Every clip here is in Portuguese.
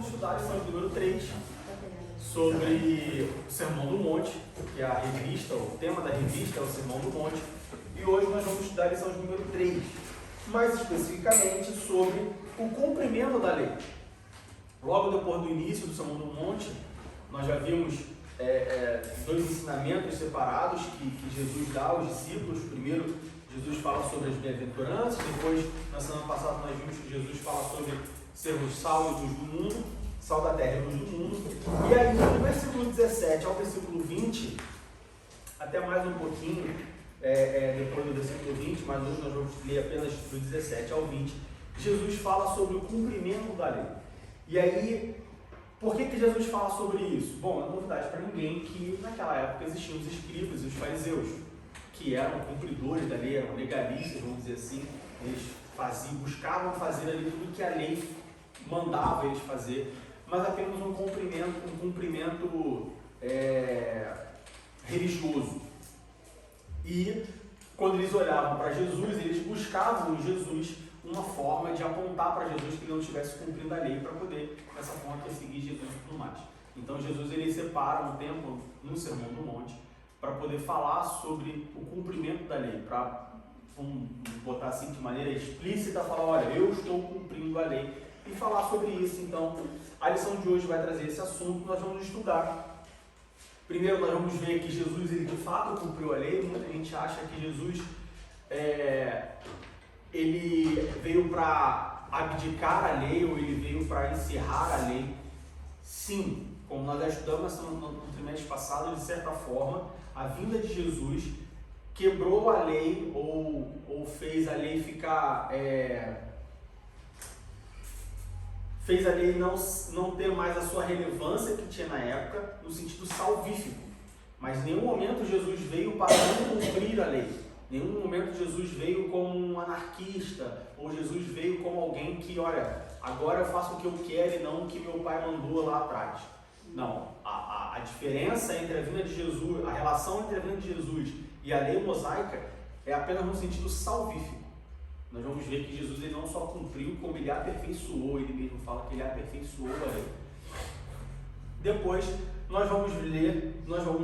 estudar a lição de número 3 sobre o Sermão do Monte, que é a revista, o tema da revista é o Sermão do Monte, e hoje nós vamos estudar a lição de número 3, mais especificamente sobre o cumprimento da lei. Logo depois do início do Sermão do Monte, nós já vimos dois ensinamentos separados que Jesus dá aos discípulos. Primeiro, Jesus fala sobre as bem-aventuranças, depois, na semana passada, nós vimos que Jesus fala sobre sermos sal e luz do mundo, sal da terra e luz do mundo. E aí, do versículo 17 ao versículo 20, até mais um pouquinho, depois do versículo 20, mas hoje nós vamos ler apenas do 17 ao 20, Jesus fala sobre o cumprimento da lei. E aí, por que Jesus fala sobre isso? Bom, não é novidade para ninguém que naquela época existiam os escribas e os fariseus, que eram cumpridores da lei, eram legalistas, vamos dizer assim. Eles buscavam fazer ali tudo que a lei mandava eles fazer, mas apenas um cumprimento religioso. E quando eles olhavam para Jesus, eles buscavam em Jesus uma forma de apontar para Jesus que ele não estivesse cumprindo a lei, para poder, dessa forma, perseguir Jesus e tudo mais. Então Jesus ele separa um tempo no Sermão do Monte para poder falar sobre o cumprimento da lei, para, vamos botar assim de maneira explícita, falar, olha, eu estou cumprindo a lei, e falar sobre isso. Então a lição de hoje vai trazer esse assunto, nós vamos estudar. Primeiro nós vamos ver que Jesus ele de fato cumpriu a lei. Muita gente acha que Jesus ele veio para abdicar a lei, ou ele veio para encerrar a lei. Sim, como nós já estudamos no trimestre passado, de certa forma, a vinda de Jesus quebrou a lei, ou fez a lei ficar... fez a lei não ter mais a sua relevância que tinha na época, no sentido salvífico. Mas em nenhum momento Jesus veio para não cumprir a lei. Em nenhum momento Jesus veio como um anarquista, ou Jesus veio como alguém que, olha, agora eu faço o que eu quero e não o que meu pai mandou lá atrás. Não, a diferença entre a vinda de Jesus, a relação entre a vinda de Jesus e a lei mosaica é apenas no sentido salvífico. Nós vamos ver que Jesus ele não só cumpriu, como ele aperfeiçoou, ele mesmo fala que ele aperfeiçoou a lei. Depois nós vamos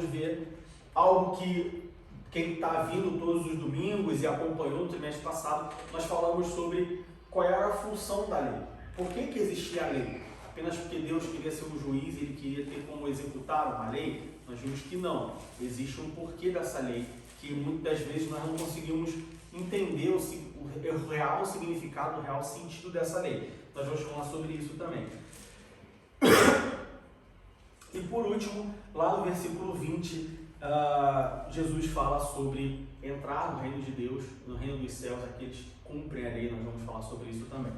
ver algo que quem está vindo todos os domingos e acompanhou no trimestre passado, nós falamos sobre qual era a função da lei. Por que existia a lei? Apenas porque Deus queria ser um juiz e ele queria ter como executar uma lei? Nós vimos que não. Existe um porquê dessa lei, que muitas vezes nós não conseguimos entender o real significado, o real sentido dessa lei. Nós vamos falar sobre isso também. E por último, lá no versículo 20, Jesus fala sobre entrar no reino de Deus, no reino dos céus, aqueles que cumprem a lei. Nós vamos falar sobre isso também.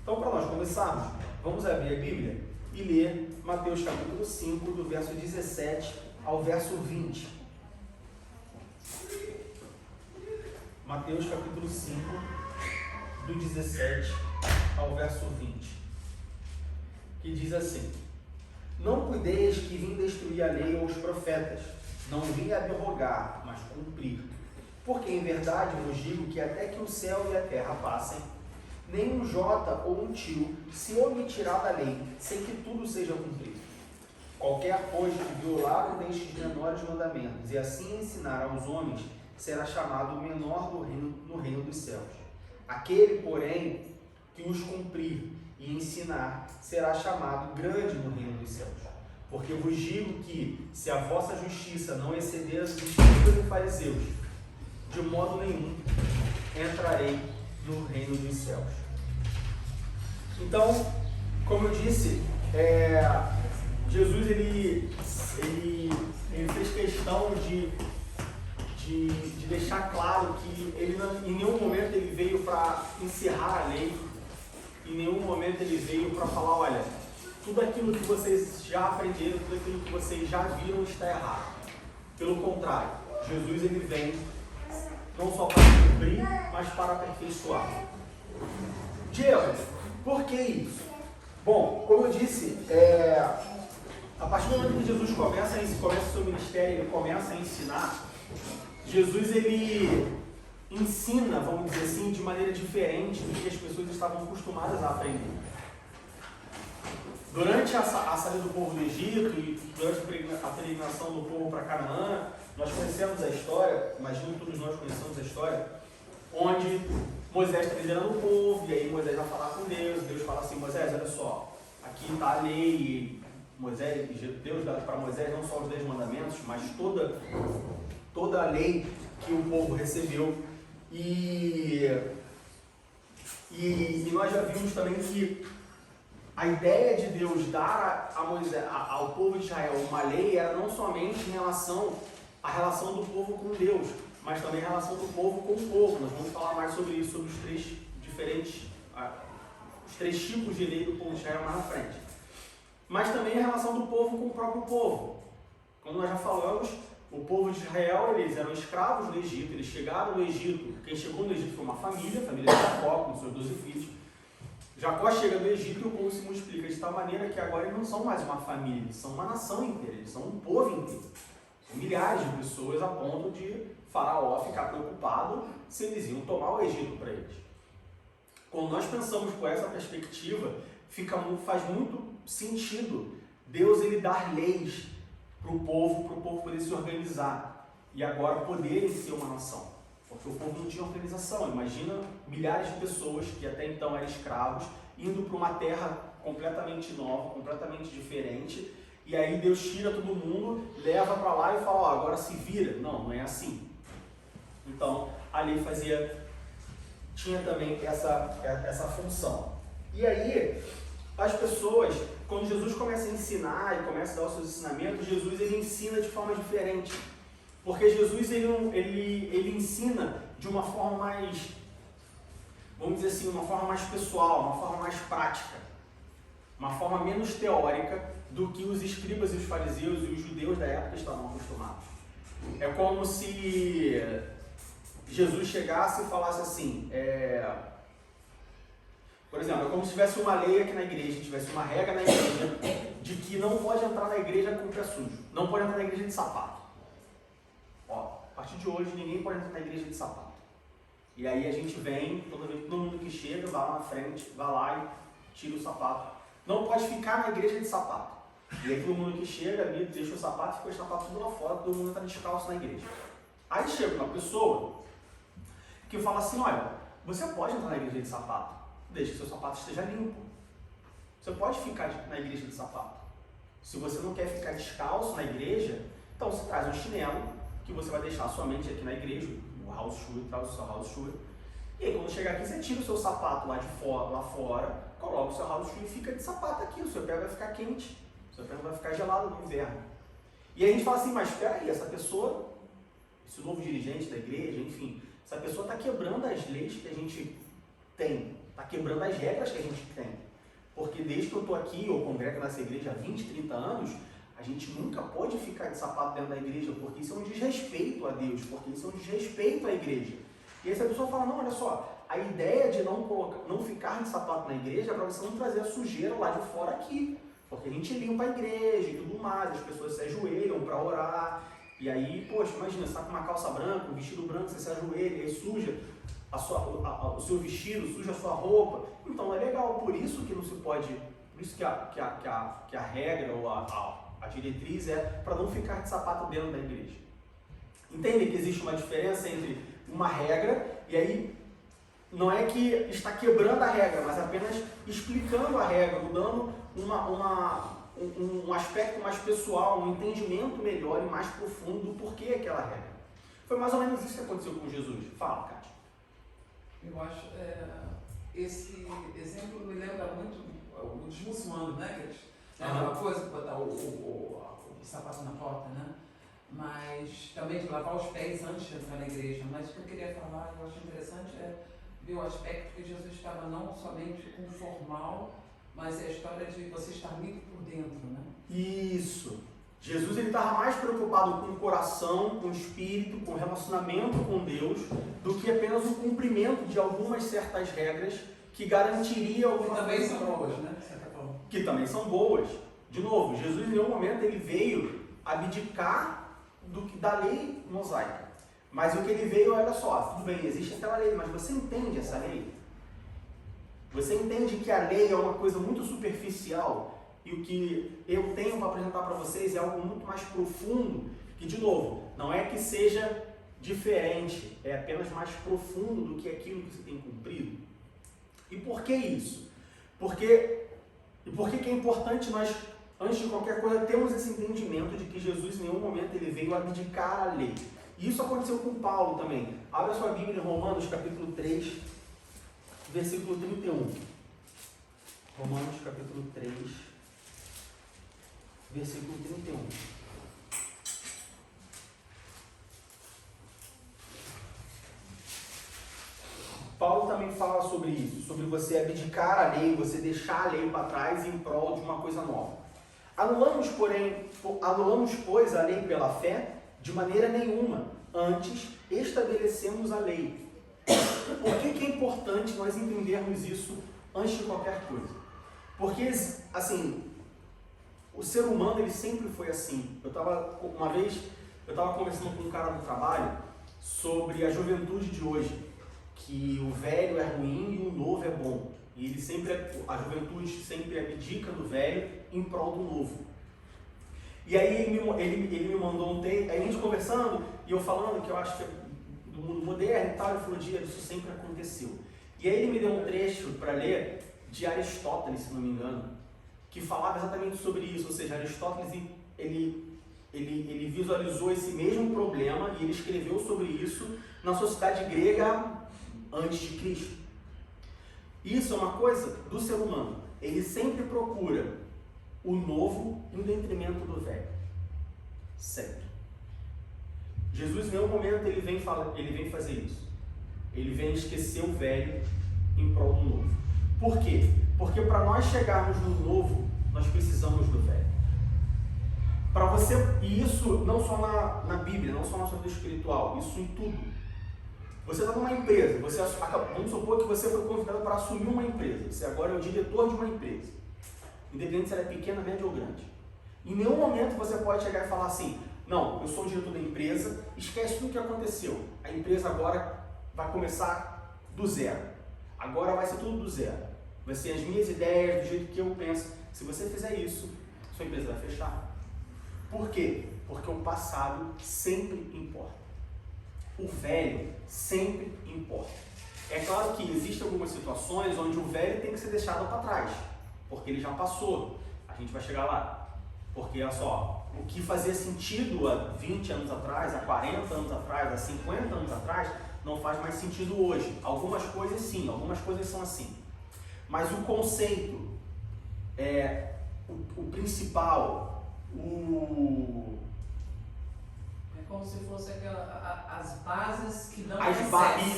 Então, para nós começarmos, vamos abrir a Bíblia e ler Mateus capítulo 5, do verso 17 ao verso 20. Mateus capítulo 5, do 17 ao verso 20, que diz assim: Não cuideis que vim destruir a lei ou os profetas, não vim abrogar, mas cumprir. Porque em verdade vos digo que até que o céu e a terra passem, nem um jota ou um tio se omitirá da lei, sem que tudo seja cumprido. Qualquer, pois, que violar um destes menores mandamentos e assim ensinar aos homens, será chamado o menor no reino dos céus. Aquele, porém, que os cumprir e ensinar, será chamado grande no reino dos céus. Porque vos digo que, se a vossa justiça não exceder as dos escribas e fariseus, de modo nenhum entrarei no reino dos céus. Então, como eu disse, Jesus ele fez questão de deixar claro que ele em nenhum momento ele veio para encerrar a lei, em nenhum momento ele veio para falar, olha, tudo aquilo que vocês já aprenderam, tudo aquilo que vocês já viram está errado. Pelo contrário, Jesus ele vem não só para cumprir, mas para aperfeiçoar. Diego, por que isso? Bom, como eu disse, a partir do momento que Jesus começa o seu ministério, ele começa a ensinar, Jesus ele ensina, vamos dizer assim, de maneira diferente do que as pessoas estavam acostumadas a aprender. Durante a saída do povo do Egito e durante a peregrinação do povo para Canaã, nós conhecemos a história, imagino que todos nós conhecemos a história, onde Moisés está liderando o povo, e aí Moisés vai falar com Deus, Deus fala assim, Moisés, olha só, aqui está a lei, e Deus dá para Moisés não só os 10 mandamentos, mas toda a lei que o povo recebeu. E nós já vimos também que a ideia de Deus dar ao povo de Israel uma lei era não somente em relação à relação do povo com Deus, mas também a relação do povo com o povo. Nós vamos falar mais sobre isso, sobre os três tipos de lei do povo de Israel mais na frente. Mas também a relação do povo com o próprio povo. Como nós já falamos, o povo de Israel, eles eram escravos no Egito, eles chegaram no Egito, quem chegou no Egito foi uma família, a família de Jacó, com seus 12 filhos. Jacó chega no Egito e o povo se multiplica de tal maneira que agora eles não são mais uma família, eles são uma nação inteira, eles são um povo inteiro. São milhares de pessoas a ponto de Faraó ficar preocupado se eles iam tomar o Egito para eles. Quando nós pensamos com essa perspectiva, faz muito sentido Deus ele dar leis para o povo poder se organizar e agora poderem ser uma nação. Porque o povo não tinha organização. Imagina milhares de pessoas que até então eram escravos, indo para uma terra completamente nova, completamente diferente, e aí Deus tira todo mundo, leva para lá e fala, ó, agora se vira. Não, não é assim. Então, a lei tinha também essa função. E aí, as pessoas, quando Jesus começa a ensinar e começa a dar os seus ensinamentos, Jesus ele ensina de forma diferente. Porque Jesus ele ensina de uma forma mais, vamos dizer assim, uma forma mais pessoal, uma forma mais prática, uma forma menos teórica do que os escribas e os fariseus e os judeus da época estavam acostumados. É como se Jesus chegasse e falasse assim, por exemplo, é como se tivesse uma lei aqui na igreja, tivesse uma regra na igreja de que não pode entrar na igreja com o pé sujo, não pode entrar na igreja de sapato. Ó, a partir de hoje ninguém pode entrar na igreja de sapato. E aí a gente vem, todo mundo que chega, vai lá na frente, vai lá e tira o sapato. Não pode ficar na igreja de sapato. E aí todo mundo que chega ali, deixa o sapato e fica o sapato tudo lá fora, todo mundo está descalço na igreja. Aí chega uma pessoa que fala assim, olha, você pode entrar na igreja de sapato, desde que seu sapato esteja limpo. Você pode ficar na igreja de sapato. Se você não quer ficar descalço na igreja, então você traz um chinelo, que você vai deixar somente aqui na igreja, o house shoe, traz o seu house shoe. E aí quando chegar aqui, você tira o seu sapato lá fora, coloca o seu house shoe e fica de sapato aqui, o seu pé vai ficar quente, o seu pé não vai ficar gelado no inverno. E aí a gente fala assim, mas espera aí, essa pessoa, esse novo dirigente da igreja, enfim, essa pessoa está quebrando as leis que a gente tem, está quebrando as regras que a gente tem. Porque desde que eu estou aqui, ou congrego nessa igreja há 20, 30 anos, a gente nunca pode ficar de sapato dentro da igreja, porque isso é um desrespeito a Deus, porque isso é um desrespeito à igreja. E aí essa pessoa fala, não, olha só, a ideia de não ficar de sapato na igreja é para você não trazer a sujeira lá de fora aqui. Porque a gente limpa a igreja e tudo mais, as pessoas se ajoelham para orar. E aí, poxa, imagina, você está com uma calça branca, um vestido branco, você se ajoelha, e aí suja o seu vestido, suja a sua roupa. Então é legal, por isso que não se pode, por isso que a regra ou a diretriz é para não ficar de sapato dentro da igreja. Entende que existe uma diferença entre uma regra, e aí não é que está quebrando a regra, mas apenas explicando a regra, dando um aspecto mais pessoal, um entendimento melhor e mais profundo do porquê aquela regra. Foi mais ou menos isso que aconteceu com Jesus. Fala, Kátia. Eu acho, esse exemplo me lembra muito os muçulmanos, né? Que eles, aquela coisa de botar o sapato na porta, né? Mas também de lavar os pés antes de entrar na igreja. Mas o que eu queria falar, eu acho interessante, é ver o aspecto que Jesus estava não somente com o formal, mas é a história de você estar limpo por dentro, né? Isso. Jesus ele estava mais preocupado com o coração, com o espírito, com o relacionamento com Deus, do que apenas o cumprimento de algumas certas regras que garantiria alguma coisa. Que também são boas, né? Que também são boas. De novo, Jesus em nenhum momento ele veio abdicar da lei mosaica. Mas o que ele veio, olha só, tudo bem, existe aquela lei, mas você entende essa lei? Você entende que a lei é uma coisa muito superficial e o que eu tenho para apresentar para vocês é algo muito mais profundo, que, de novo, não é que seja diferente, é apenas mais profundo do que aquilo que você tem cumprido. E por que isso? Por que é importante nós, antes de qualquer coisa, termos esse entendimento de que Jesus em nenhum momento ele veio abdicar a lei. E isso aconteceu com Paulo também. Abra sua Bíblia em Romanos capítulo 3, versículo 31. Romanos capítulo 3, versículo 31. Paulo também fala sobre isso, sobre você abdicar a lei, você deixar a lei para trás em prol de uma coisa nova. Anulamos, pois, a lei pela fé? De maneira nenhuma. Antes, estabelecemos a lei. Por que é importante nós entendermos isso antes de qualquer coisa? Porque, assim, o ser humano, ele sempre foi assim. Uma vez, eu estava conversando com um cara do trabalho sobre a juventude de hoje, que o velho é ruim e o novo é bom. E a juventude sempre abdica do velho em prol do novo. E aí ele me mandou um texto, aí a gente conversando, e eu falando que eu acho que é do mundo moderno e tal, ele falou, Diego, isso sempre aconteceu. E aí ele me deu um trecho para ler de Aristóteles, se não me engano, que falava exatamente sobre isso, ou seja, Aristóteles ele visualizou esse mesmo problema e ele escreveu sobre isso na sociedade grega antes de Cristo. Isso é uma coisa do ser humano. Ele sempre procura o novo em detrimento do velho. Sempre. Jesus, em nenhum momento, ele vem fazer isso. Ele vem esquecer o velho em prol do novo. Por quê? Porque para nós chegarmos no novo, nós precisamos do velho. Para você, e isso não só na Bíblia, não só na sua vida espiritual, isso em tudo. Você está numa empresa, vamos supor que você foi convidado para assumir uma empresa, você agora é o diretor de uma empresa, independente se ela é pequena, média ou grande. Em nenhum momento você pode chegar e falar assim, não, eu sou o diretor da empresa, esquece tudo o que aconteceu, a empresa agora vai começar do zero, agora vai ser tudo do zero, vai ser as minhas ideias, do jeito que eu penso. Se você fizer isso, sua empresa vai fechar. Por quê? Porque o passado sempre importa. O velho sempre importa. É claro que existem algumas situações onde o velho tem que ser deixado para trás, porque ele já passou. A gente vai chegar lá. Porque, olha só, o que fazia sentido há 20 anos atrás, há 40 anos atrás, há 50 anos atrás, não faz mais sentido hoje. Algumas coisas sim, algumas coisas são assim. Mas o conceito, o principal, como se fosse as bases que dão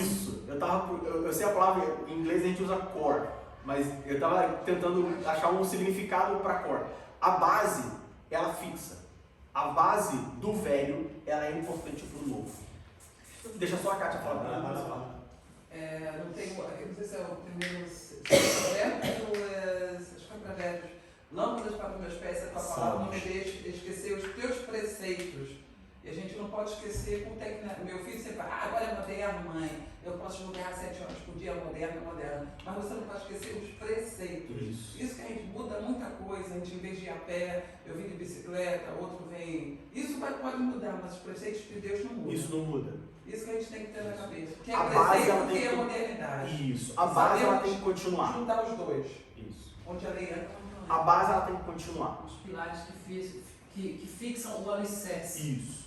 Isso. Eu sei a palavra, em inglês a gente usa core, mas eu estava tentando achar um significado para core. A base, ela fixa. A base do velho, ela é importante para o novo. Deixa só a Kátia falar. Não sei se é o primeiro Provérbios ou acho que é Provérbios. Lâmpadas para os meus pés, a tua palavra não me deixe esquecer os teus preceitos. E a gente não pode esquecer com técnica. Meu filho sempre fala, agora é moderno, mãe. Eu posso jogar 7 horas por dia, moderno. Mas você não pode esquecer os preceitos. Isso que a gente muda muita coisa. A gente, em vez de ir a pé, eu vim de bicicleta, outro vem. Isso pode mudar, mas os preceitos de Deus não mudam. Isso não muda. Isso que a gente tem que ter na cabeça. Porque a base, ela tem tem a modernidade. Isso. A base, ela tem que continuar. Juntar os dois. Isso. Onde a lei entra. A base, ela tem que continuar. Os pilares que fixam o alicerce. Isso.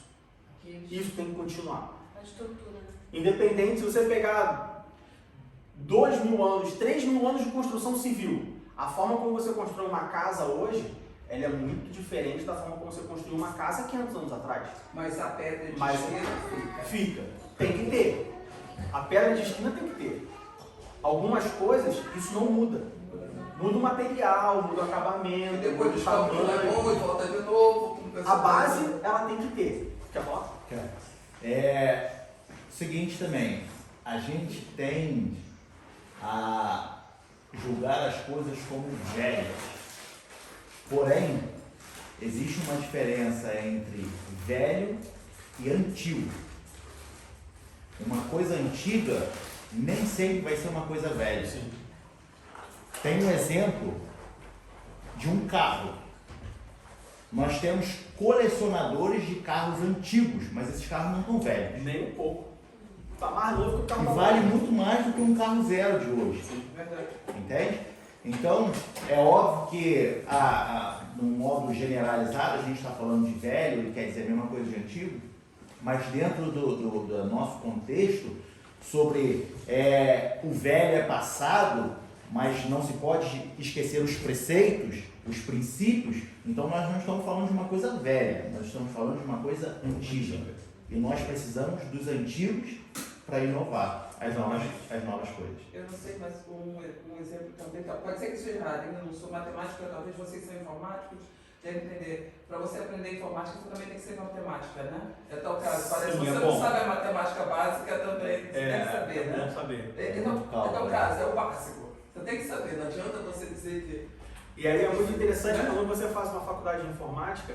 Isso tem que continuar. A estrutura, né? Independente, se você pegar 2.000 anos, 3.000 anos de construção civil, a forma como você constrói uma casa hoje, ela é muito diferente da forma como você construiu uma casa 500 anos atrás. Mas a pedra de esquina fica. Tem que ter. A pedra de esquina tem que ter. Algumas coisas, isso não muda. Muda o material, muda o acabamento, e depois muda o tamanho. E volta de novo. A base, ela tem que ter. Quer falar? Seguinte também, a gente tende a julgar as coisas como velhas. Porém, existe uma diferença entre velho e antigo. Uma coisa antiga nem sempre vai ser uma coisa velha. Sim. Tem um exemplo de um carro. Nós temos colecionadores de carros antigos, mas esses carros não estão velhos. Nem um pouco. Tá mais novo que o E carro da vale loja. muito mais do que um carro zero de hoje. Verdade. Entende? Então, é óbvio que, no modo generalizado, a gente está falando de velho, ele quer dizer a mesma coisa de antigo, mas dentro do nosso contexto, sobre o velho é passado, mas não se pode esquecer os preceitos, os princípios, então nós não estamos falando de uma coisa velha, nós estamos falando de uma coisa antiga. E nós precisamos dos antigos para inovar as novas coisas. Eu não sei, mas um exemplo também, pode ser que seja errado, eu não sou matemática, talvez vocês são informáticos, devem entender. Para você aprender informática, você também tem que ser matemática, né? É tal caso, parece que Sim, você é não bom. sabe a matemática básica também, você tem que saber, É né? bom saber. É tal caso, é o básico. Você tem que saber, não adianta você dizer que... E aí é muito interessante quando você faz uma faculdade de informática,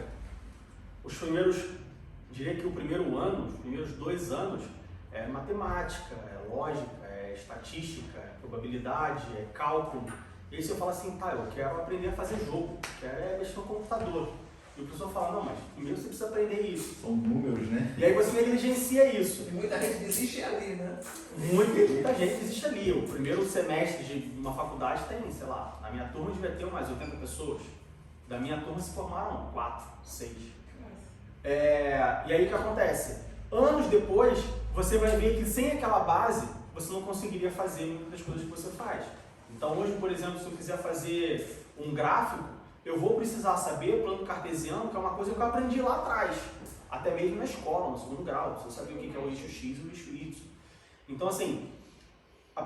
diria que o primeiro ano, os primeiros 2 anos, é matemática, é lógica, é estatística, é probabilidade, é cálculo. E aí você fala assim, tá, eu quero aprender a fazer jogo, quero mexer no computador. E o professor fala, não, mas primeiro você precisa aprender isso. São números, né? E aí você negligencia isso. E muita gente desiste ali, né? Muita gente existe ali. O primeiro semestre de uma faculdade tem, sei lá, na minha turma devia ter umas 80 pessoas. Da minha turma se formaram 4, 6. E aí o que acontece? Anos depois, você vai ver que sem aquela base, você não conseguiria fazer muitas das coisas que você faz. Então hoje, por exemplo, se eu quiser fazer um gráfico, eu vou precisar saber plano cartesiano, que é uma coisa que eu aprendi lá atrás. Até mesmo na escola, no 2º grau. Você sabia o que é o eixo X e o eixo Y. Então assim, para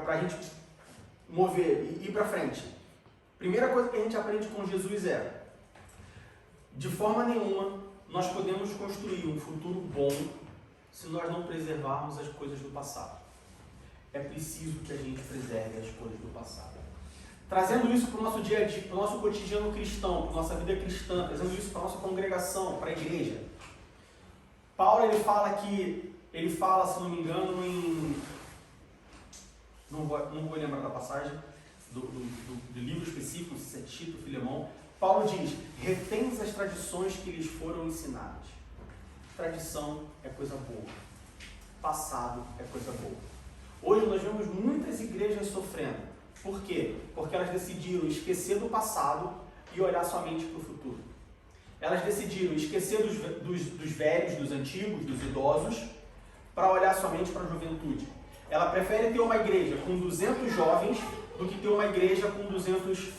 a gente mover e ir para frente, primeira coisa que a gente aprende com Jesus é: de forma nenhuma nós podemos construir um futuro bom se nós não preservarmos as coisas do passado. É preciso que a gente preserve as coisas do passado. Trazendo isso para o nosso dia a dia, para o nosso cotidiano cristão, para a nossa vida cristã, trazendo isso para a nossa congregação, para a igreja. Paulo ele fala, se não me engano, não vou lembrar da passagem, do livro específico, se é Tito, Filemão. Paulo diz, retens as tradições que lhes foram ensinadas. Tradição é coisa boa. Passado é coisa boa. Hoje nós vemos muitas igrejas sofrendo. Por quê? Porque elas decidiram esquecer do passado e olhar somente para o futuro. Elas decidiram esquecer dos velhos, dos antigos, dos idosos, para olhar somente para a juventude. Ela prefere ter uma igreja com 200 jovens do que ter uma igreja com 200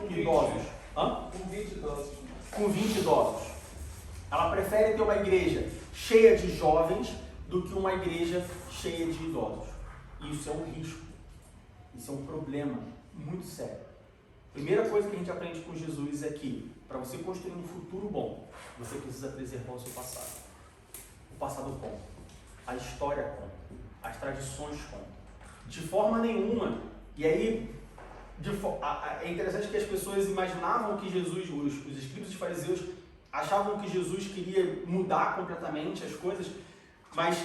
idosos. Com 20 idosos. Com 20 idosos. Ela prefere ter uma igreja cheia de jovens do que uma igreja cheia de idosos. Isso é um risco. Isso é um problema muito sério. Primeira coisa que a gente aprende com Jesus é que, para você construir um futuro bom, você precisa preservar o seu passado. O passado conta. A história conta. As tradições contam. De forma nenhuma. E aí, é interessante que as pessoas imaginavam que Jesus, os escribas e fariseus, achavam que Jesus queria mudar completamente as coisas, mas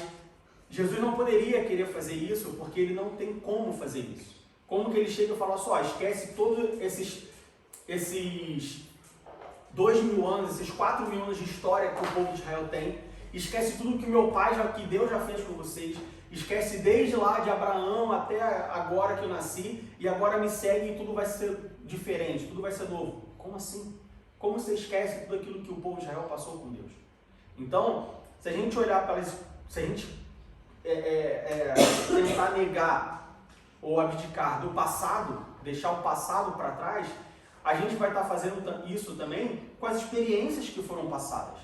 Jesus não poderia querer fazer isso porque ele não tem como fazer isso. Como que ele chega e fala só, esquece todos esses 2.000 anos, esses 4.000 anos de história que o povo de Israel tem, esquece tudo que que Deus já fez com vocês, esquece desde lá de Abraão até agora que eu nasci, e agora me segue e tudo vai ser diferente, tudo vai ser novo. Como assim? Como você esquece tudo aquilo que o povo de Israel passou com Deus? Então, se a gente olhar para isso, se a gente tentar negar ou abdicar do passado, deixar o passado para trás, a gente vai estar fazendo isso também com as experiências que foram passadas.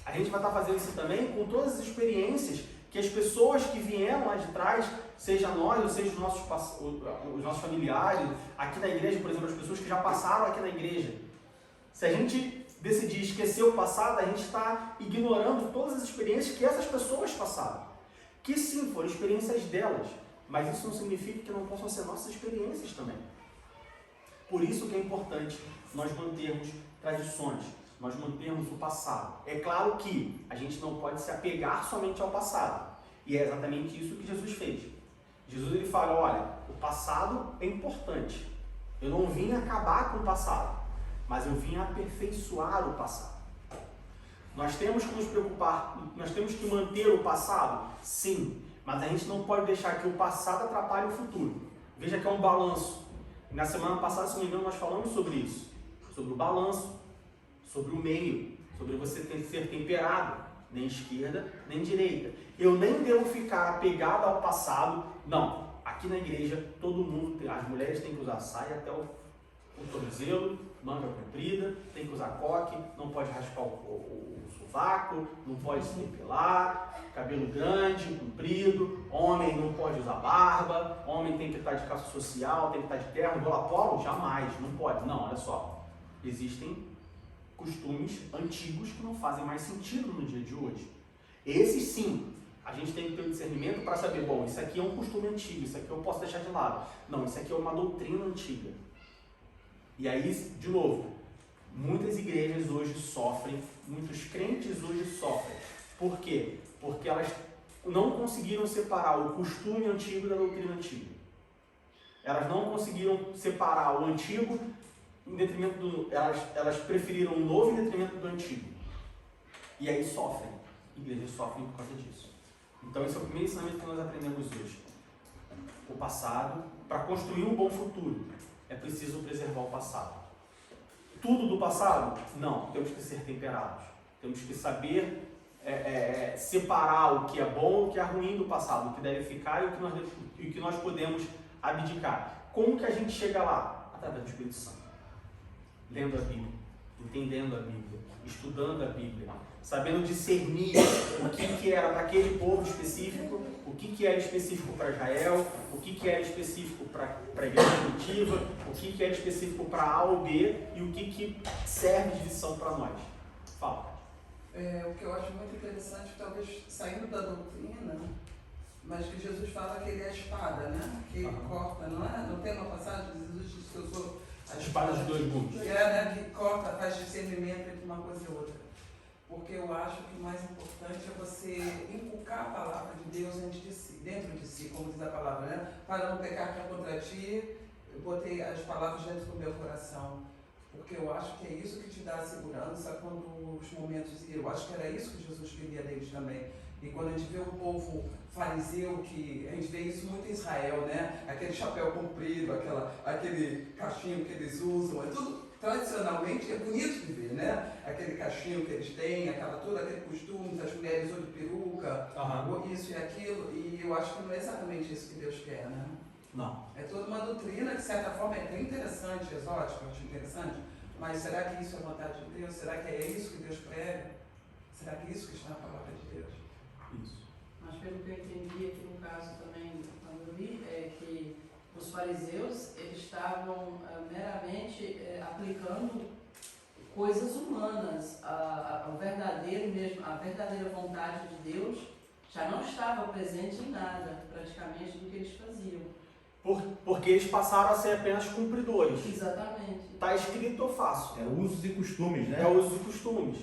A gente vai estar fazendo isso também com todas as experiências que as pessoas que vieram lá de trás, seja nós ou seja os nossos familiares, aqui na igreja, por exemplo, as pessoas que já passaram aqui na igreja. Se a gente decidir esquecer o passado, a gente está ignorando todas as experiências que essas pessoas passaram. Que sim, foram experiências delas, mas isso não significa que não possam ser nossas experiências também. Por isso que é importante nós mantermos tradições, nós mantermos o passado. É claro que a gente não pode se apegar somente ao passado. E é exatamente isso que Jesus fez. Jesus ele fala, olha, o passado é importante, Eu não vim acabar com o passado, mas eu vim aperfeiçoar o passado. Nós temos que nos preocupar, nós temos que manter o passado? Sim, mas a gente não pode deixar que o passado atrapalhe o futuro. Veja que é um balanço. Na semana passada, se não me engano, nós falamos sobre isso. Sobre o balanço, sobre o meio, sobre você ser temperado, nem esquerda, nem direita. Eu nem devo ficar apegado ao passado, não. Aqui na igreja, todo mundo, as mulheres têm que usar saia até o tornozelo, manga comprida, tem que usar coque, não pode raspar o sovaco, não pode se depilar, cabelo grande, comprido, homem não pode usar barba, homem tem que estar de calça social, tem que estar de terno, gola polo, jamais, não pode. Não, olha só, existem costumes antigos que não fazem mais sentido no dia de hoje. Esses sim, a gente tem que ter o discernimento para saber, bom, isso aqui é um costume antigo, isso aqui eu posso deixar de lado. Não, isso aqui é uma doutrina antiga. E aí, de novo, muitas igrejas hoje sofrem, muitos crentes hoje sofrem. Por quê? Porque elas não conseguiram separar o costume antigo da doutrina antiga. Elas não conseguiram separar o antigo em detrimento do... Elas preferiram o novo em detrimento do antigo. E aí sofrem. Igrejas sofrem por causa disso. Então esse é o primeiro ensinamento que nós aprendemos hoje. O passado, para construir um bom futuro, é preciso preservar o passado. Tudo do passado? Não. Temos que ser temperados. Temos que saber separar o que é bom e o que é ruim do passado, o que deve ficar e o que nós podemos abdicar. Como que a gente chega lá? Através do Espírito Santo. Lendo a Bíblia, entendendo a Bíblia, estudando a Bíblia, sabendo discernir o que era para aquele povo específico, o que era específico para Israel, o que era específico para a igreja primitiva, o que era específico para A ou B e o que serve de lição para nós. Fala. O que eu acho muito interessante, talvez saindo da doutrina, mas que Jesus fala que ele é a espada, né? Que ele corta, não é? Não tem uma passagem de Jesus diz que eu sou a espada de dois gumes. Né? Que corta, faz discernimento entre uma coisa e outra. Porque eu acho que o mais importante é você inculcar a palavra de Deus dentro de si, como diz a palavra, né? Para não pecar contra ti, eu botei as palavras dentro do meu coração. Porque eu acho que é isso que te dá a segurança quando os momentos... Eu acho que era isso que Jesus queria deles também. E quando a gente vê o povo fariseu, que a gente vê isso muito em Israel, né? Aquele chapéu comprido, aquele cachinho que eles usam, é tudo tradicionalmente, é bonito de ver, né? Aquele cachinho que eles têm, todo aquele costume, as mulheres usam de peruca, isso e aquilo, e eu acho que não é exatamente isso que Deus quer, né? Não. É toda uma doutrina, de certa forma, é bem interessante, exótica, eu acho interessante, mas será que isso é vontade de Deus? Será que é isso que Deus prega? Será que é isso que está na palavra de Deus? Isso. Mas pelo que eu entendi aqui no caso também, quando eu li, é que os fariseus, eles estavam meramente aplicando coisas humanas, a verdadeira vontade de Deus já não estava presente em nada, praticamente, do que eles faziam. Porque eles passaram a ser apenas cumpridores. Exatamente. Está escrito, eu faço. É usos e costumes, né? É usos e costumes.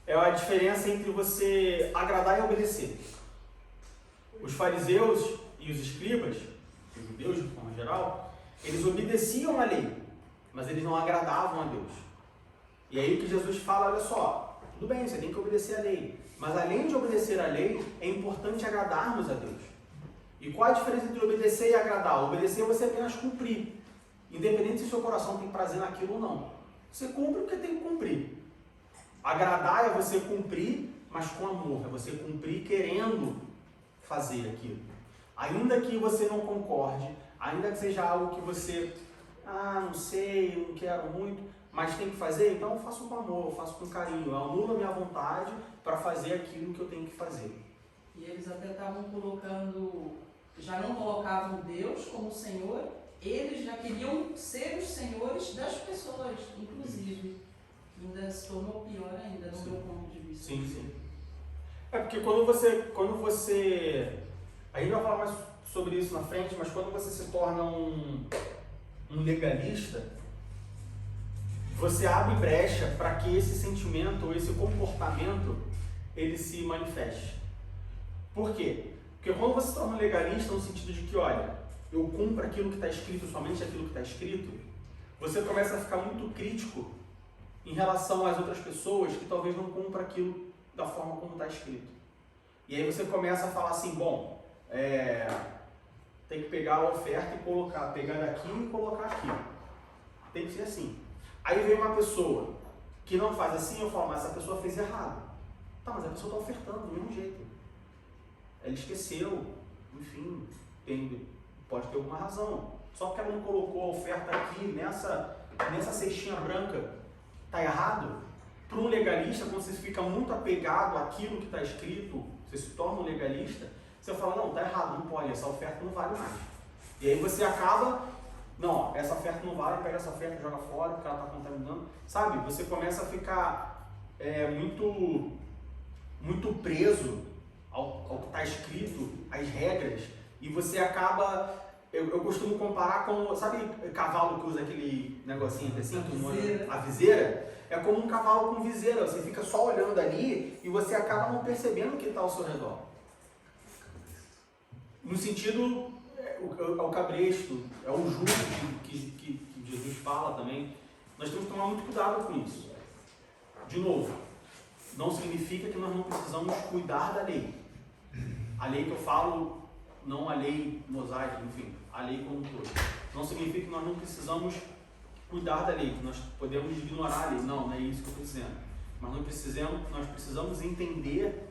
É a diferença entre você agradar e obedecer. Os fariseus e os escribas, os judeus de forma geral, eles obedeciam à lei, mas eles não agradavam a Deus. E aí o que Jesus fala, olha só, tudo bem, você tem que obedecer à lei, mas além de obedecer à lei, é importante agradarmos a Deus. E qual a diferença entre obedecer e agradar? Obedecer é você apenas cumprir, independente se o seu coração tem prazer naquilo ou não. Você cumpre porque tem que cumprir. Agradar é você cumprir, mas com amor, é você cumprir querendo fazer aquilo. Ainda que você não concorde, ainda que seja algo que você, não sei, eu não quero muito, mas tem que fazer, então eu faço com amor, eu faço com carinho, eu anulo a minha vontade para fazer aquilo que eu tenho que fazer. E eles até estavam colocando, já não colocavam Deus como Senhor, eles já queriam ser os senhores das pessoas, inclusive. Ainda se tornou pior ainda, no meu ponto de vista. Sim, sim. É porque quando você... A gente vai falar mais sobre isso na frente, mas quando você se torna um legalista, você abre brecha para que esse sentimento ou esse comportamento ele se manifeste. Por quê? Porque quando você se torna um legalista no sentido de que, olha, eu cumpro aquilo que está escrito, somente aquilo que está escrito, você começa a ficar muito crítico em relação às outras pessoas que talvez não cumpram aquilo da forma como está escrito. E aí você começa a falar assim, bom, tem que pegar a oferta e colocar, pegar daqui e colocar aqui. Tem que ser assim. Aí vem uma pessoa que não faz assim, eu falo, mas essa pessoa fez errado. Tá, mas a pessoa está ofertando do mesmo jeito. Ela esqueceu, enfim, pode ter alguma razão. Só porque ela não colocou a oferta aqui, nessa cestinha branca, está errado? Para um legalista, quando você fica muito apegado àquilo que está escrito, você se torna um legalista, você fala, não, está errado, não pode, essa oferta não vale mais. E aí você acaba, não, essa oferta não vale, pega essa oferta e joga fora, porque ela está contaminando. Sabe, você começa a ficar muito preso ao que está escrito, às regras, e você acaba, eu costumo comparar com, sabe cavalo que usa aquele negocinho aqui assim, a viseira? É como um cavalo com viseira, você fica só olhando ali e você acaba não percebendo o que está ao seu redor. No sentido, é o cabresto, é o jugo que Jesus fala também. Nós temos que tomar muito cuidado com isso. De novo, não significa que nós não precisamos cuidar da lei. A lei que eu falo, não a lei mosaica, enfim, a lei como um todo. Não significa que nós não precisamos cuidar da lei, que nós podemos ignorar a lei. Não é isso que eu estou dizendo. Mas nós precisamos entender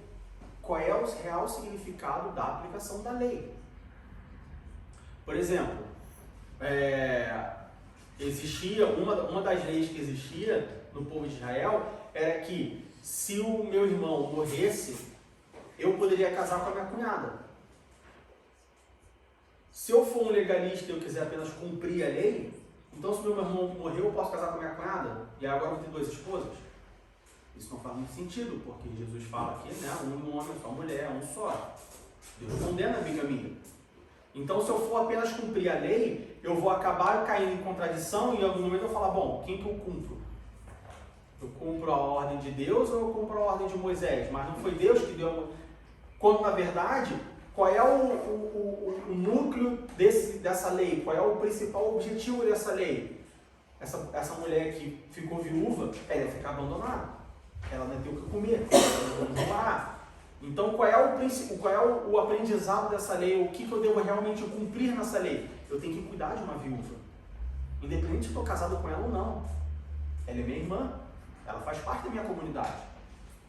qual é o real significado da aplicação da lei. Por exemplo, existia uma das leis que existia no povo de Israel era que se o meu irmão morresse, eu poderia casar com a minha cunhada. Se eu for um legalista e eu quiser apenas cumprir a lei, então se meu irmão morreu, eu posso casar com a minha cunhada? E agora eu tenho 2 esposas? Isso não faz muito sentido, porque Jesus fala aqui, né, um homem, só mulher, um só. Deus condena a bigamia. Então, se eu for apenas cumprir a lei, eu vou acabar caindo em contradição e em algum momento eu falar, bom, quem que eu cumpro? Eu cumpro a ordem de Deus ou eu cumpro a ordem de Moisés? Mas não foi Deus que deu... Quando, na verdade, qual é o núcleo dessa lei? Qual é o principal objetivo dessa lei? Essa mulher que ficou viúva, ela ia ficar abandonada. Ela não ia ter o que comer, ela não ia parar. Então, qual é o aprendizado dessa lei? O que eu devo realmente cumprir nessa lei? Eu tenho que cuidar de uma viúva. Independente se estou casado com ela ou não. Ela é minha irmã. Ela faz parte da minha comunidade.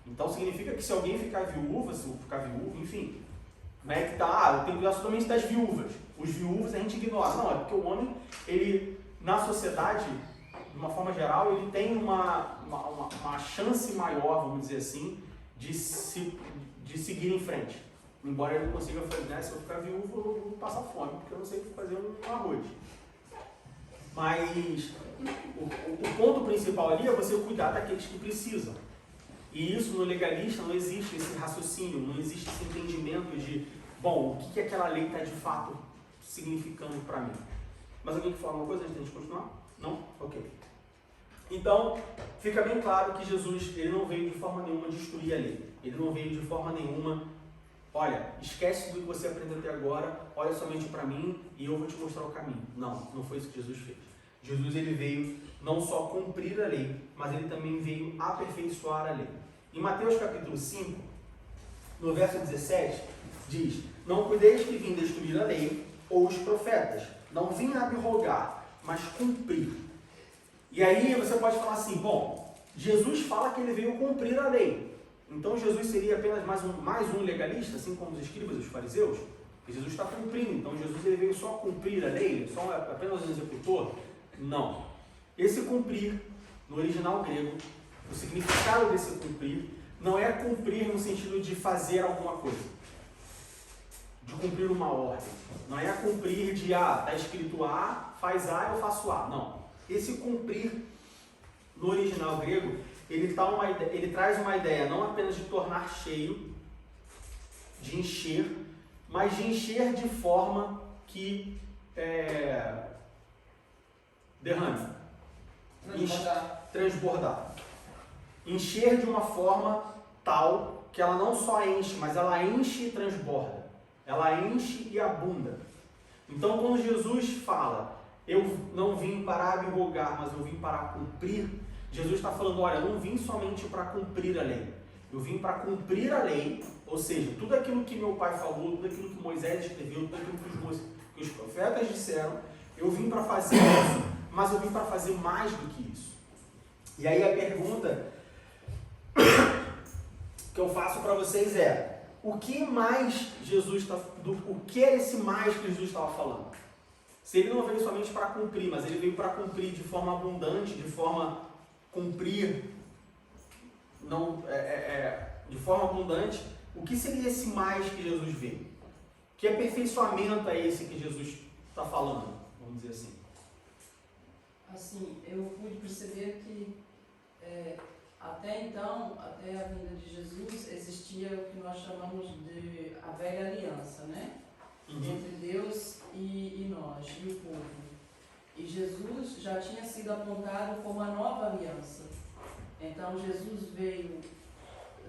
Então, significa que se alguém ficar viúva, se eu ficar viúvo, enfim, como é que tá? Eu tenho que cuidar somente das viúvas. Os viúvos a gente ignora. Não, é porque o homem, ele, na sociedade, de uma forma geral, ele tem uma chance maior, vamos dizer assim, de seguir em frente. Embora ele consiga fazer, né? Se eu ficar viúvo, eu vou passar fome, porque eu não sei fazer um arroz. Mas o ponto principal ali é você cuidar daqueles que precisam. E isso no legalista não existe esse raciocínio, não existe esse entendimento de, bom, o que aquela lei está de fato significando para mim. Mas alguém quer falar uma coisa antes de a gente continuar? Não? Ok. Então, fica bem claro que Jesus ele não veio de forma nenhuma destruir a lei. Ele não veio de forma nenhuma, olha, esquece do que você aprendeu até agora, olha somente para mim e eu vou te mostrar o caminho. Não, não foi isso que Jesus fez. Jesus ele veio não só cumprir a lei, mas ele também veio aperfeiçoar a lei. Em Mateus capítulo 5, no verso 17, diz: não cuideis que vim destruir a lei ou os profetas, não vim abrogar, mas cumprir. E aí você pode falar assim, bom, Jesus fala que ele veio cumprir a lei. Então Jesus seria apenas mais um legalista, assim como os escribas e os fariseus? Porque Jesus está cumprindo, então Jesus ele veio só cumprir a lei, só apenas um executor? Não. Esse cumprir, no original grego, o significado desse cumprir não é cumprir no sentido de fazer alguma coisa, de cumprir uma ordem. Não é cumprir de, está escrito A, faz A, eu faço A. Não. Esse cumprir, no original grego, ele traz uma ideia não apenas de tornar cheio, de encher, mas de encher de forma que derrame. Transbordar. Encher de uma forma tal que ela não só enche, mas ela enche e transborda. Ela enche e abunda. Então, quando Jesus fala, eu não vim para abrogar, mas eu vim para cumprir, Jesus está falando, olha, eu não vim somente para cumprir a lei, eu vim para cumprir a lei, ou seja, tudo aquilo que meu pai falou, tudo aquilo que Moisés escreveu, tudo aquilo que os profetas disseram, eu vim para fazer isso, mas eu vim para fazer mais do que isso. E aí a pergunta que eu faço para vocês é, o que mais Jesus está, o que é esse mais que Jesus estava falando? Se ele não veio somente para cumprir, mas ele veio para cumprir de forma abundante, de forma cumprir, não, de forma abundante, o que seria esse mais que Jesus veio? Que aperfeiçoamento é esse que Jesus está falando, vamos dizer assim? Assim, eu pude perceber que até então, até a vinda de Jesus, existia o que nós chamamos de a velha aliança, né? Entre Deus e nós, e o povo. E Jesus já tinha sido apontado como a nova aliança. Então Jesus veio,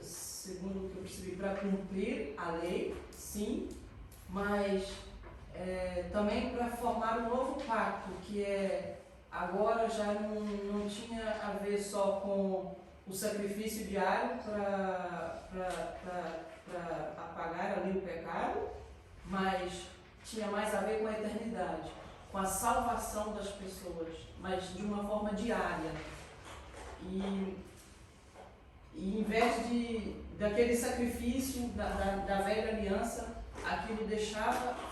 segundo o que eu percebi, para cumprir a lei, sim, mas também para formar um novo pacto, que agora já não tinha a ver só com o sacrifício diário para apagar ali o pecado, mas tinha mais a ver com a eternidade, com a salvação das pessoas, mas de uma forma diária. E em vez daquele sacrifício da velha aliança, aquilo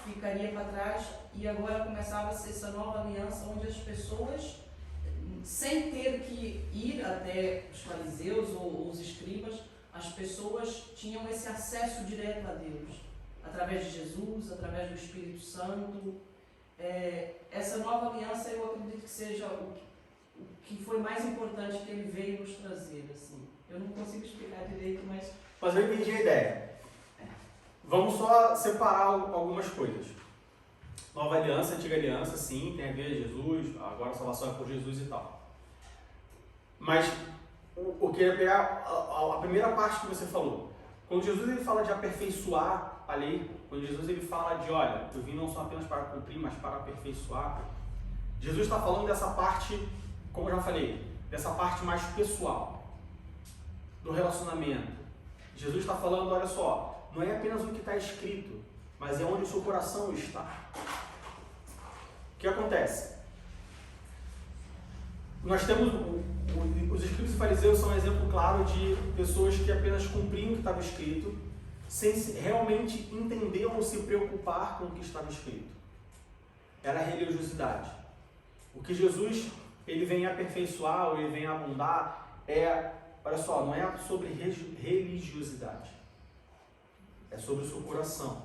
ficaria para trás, e agora começava a ser essa nova aliança, onde as pessoas, sem ter que ir até os fariseus ou os escribas, as pessoas tinham esse acesso direto a Deus, através de Jesus, através do Espírito Santo. Essa nova aliança, eu acredito que seja o que foi mais importante que ele veio nos trazer, assim. Eu não consigo explicar direito, mas eu entendi a ideia. Vamos só separar algumas coisas. Nova aliança, antiga aliança, sim, tem a ver Jesus, agora a salvação é por Jesus e tal. Mas eu queria pegar a primeira parte que você falou. Quando Jesus ele fala de aperfeiçoar a lei, quando Jesus ele fala de, olha, eu vim não só apenas para cumprir, mas para aperfeiçoar, Jesus está falando dessa parte, como eu já falei, dessa parte mais pessoal, do relacionamento. Jesus está falando, olha só, não é apenas o que está escrito, mas é onde o seu coração está. O que acontece? Nós temos, os escribas e fariseus são um exemplo claro de pessoas que apenas cumpriam o que estava escrito, sem realmente entender ou se preocupar com o que estava escrito. Era a religiosidade. O que Jesus ele vem aperfeiçoar, ou ele vem abundar, olha só, não é sobre religiosidade, é sobre o seu coração.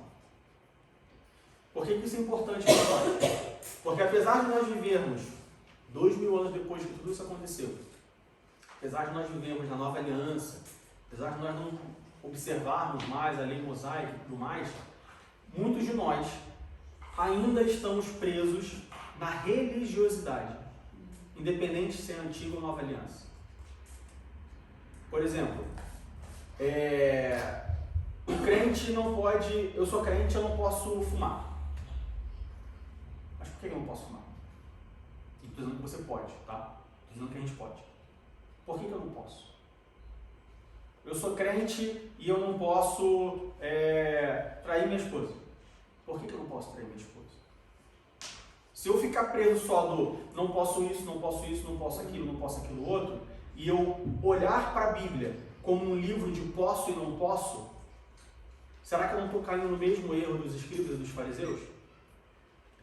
Por que isso é importante para nós? Porque apesar de nós vivermos 2000 anos depois que tudo isso aconteceu, apesar de nós vivermos na nova aliança, apesar de nós não observarmos mais a lei mosaica e tudo mais, muitos de nós ainda estamos presos na religiosidade, independente se é antiga ou nova aliança. Por exemplo, o crente não pode, eu sou crente, eu não posso fumar. Mas por que eu não posso fumar? Estou dizendo que você pode, tá? Estou dizendo que a gente pode. Por que eu não posso? Eu sou crente e eu não posso trair minha esposa. Por que eu não posso trair minha esposa? Se eu ficar preso só do não posso isso, não posso isso, não posso aquilo outro, e eu olhar para a Bíblia como um livro de posso e não posso, será que eu não estou caindo no mesmo erro dos escribas e dos fariseus?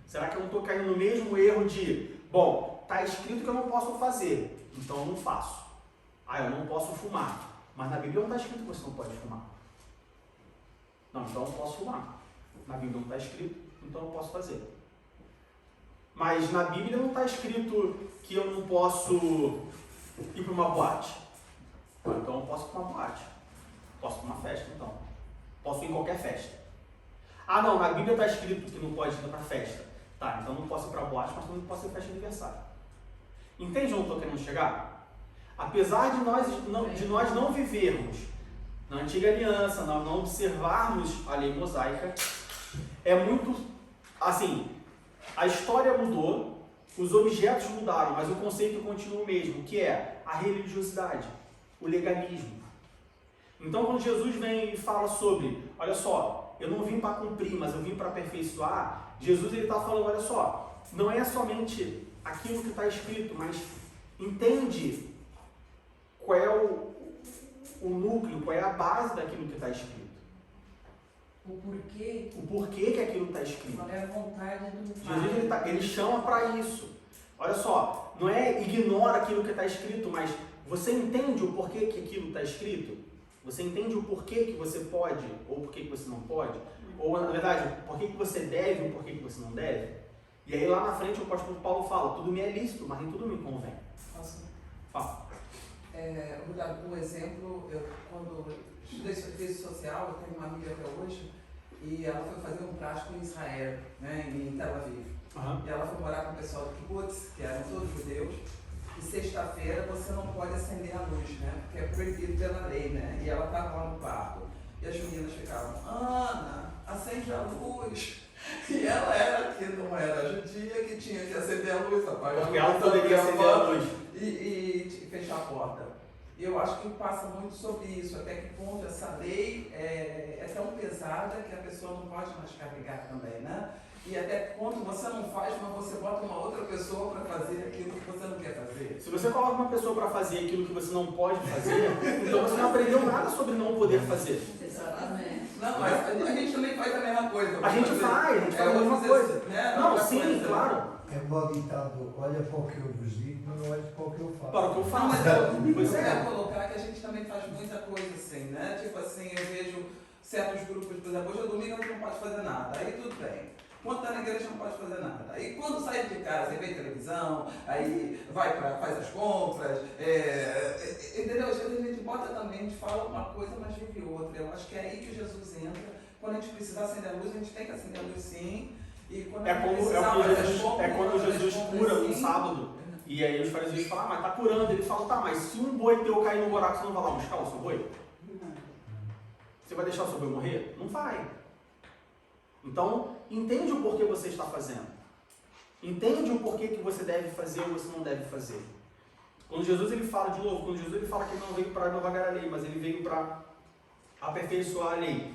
Será que eu não estou caindo no mesmo erro de, bom, está escrito que eu não posso fazer, então eu não faço. Eu não posso fumar. Mas na Bíblia não está escrito que você não pode fumar. Não, então eu posso fumar. Na Bíblia não está escrito, então eu posso fazer. Mas na Bíblia não está escrito que eu não posso ir para uma boate. Então eu posso ir para uma boate. Posso ir para uma festa, então. Posso ir em qualquer festa. Não, na Bíblia está escrito que não pode ir para festa. Tá, então não posso ir para boate, mas também não posso ir para festa de aniversário. Entende onde eu estou querendo chegar? Apesar de nós não vivermos na antiga aliança, nós não observarmos a lei mosaica, é muito, assim, A história mudou, os objetos mudaram, mas o conceito continua o mesmo, que é a religiosidade, o legalismo. Então, quando Jesus vem e fala sobre, olha só, eu não vim para cumprir, mas eu vim para aperfeiçoar, Jesus está falando, olha só, não é somente aquilo que está escrito, mas entende qual é o núcleo, qual é a base daquilo que está escrito. O porquê. O porquê que aquilo está escrito. Qual é a vontade do Jesus ele chama para isso. Olha só, não é ignora aquilo que está escrito, mas você entende o porquê que aquilo está escrito? Você entende o porquê que você pode ou o porquê que você não pode? Ou, na verdade, o porquê que você deve ou o porquê que você não deve? E aí lá na frente o apóstolo Paulo fala, tudo me é lícito, mas nem tudo me convém. Posso? Fala. Vou dar um exemplo. Eu, quando estudei serviço social, eu tenho uma amiga até hoje, e ela foi fazer um prático em Israel, né, em Tel Aviv. Uhum. E ela foi morar com o pessoal do kibbutz, que eram todos judeus, e sexta-feira você não pode acender a luz, né, porque é proibido pela lei, né, e ela estava lá no quarto. E as meninas ficavam, Ana, acende a luz. E ela era, que não era judia, que tinha que acender a luz, apagar a luz. Porque ela poderia acender a luz. E fechar a porta. Eu acho que passa muito sobre isso, até que ponto essa lei é tão pesada que a pessoa não pode mais carregar também, né? E até que ponto você não faz, mas você bota uma outra pessoa para fazer aquilo que você não quer fazer. Se você coloca uma pessoa para fazer aquilo que você não pode fazer, então você não aprendeu nada sobre não poder fazer. Exatamente. Não, mas a gente também faz a mesma coisa. A gente faz a mesma coisa. Né? Não, Outra sim, coisa. claro. É igual ditado, olha para o que eu vos digo, mas não olhe para o que eu faço. Para o que eu Não, faço. mas eu Pois é. quero colocar que a gente também faz muita coisa assim, né? Tipo assim, eu vejo certos grupos, por exemplo, hoje é domingo, a gente não pode fazer nada, aí tudo bem. Quando está na igreja não pode fazer nada. Aí quando sai de casa, aí vê televisão, aí faz as compras, entendeu? Às vezes a gente bota também, a gente fala uma coisa, mas vive outra. Eu acho que é aí que Jesus entra. Quando a gente precisar acender a luz, a gente tem que acender a luz sim. E quando a gente precisar fazer as compras, quando Jesus cura no sim. sábado. E aí os fariseus falam, mas tá curando. Ele fala, tá, mas se um boi teu cair no buraco, você não vai lá buscar o seu boi? Você vai deixar o seu boi morrer? Não vai. Então, entende o porquê você está fazendo. Entende o porquê que você deve fazer ou você não deve fazer. Quando Jesus ele fala de novo, quando Jesus ele fala que ele não veio para inovar a lei, mas ele veio para aperfeiçoar a lei.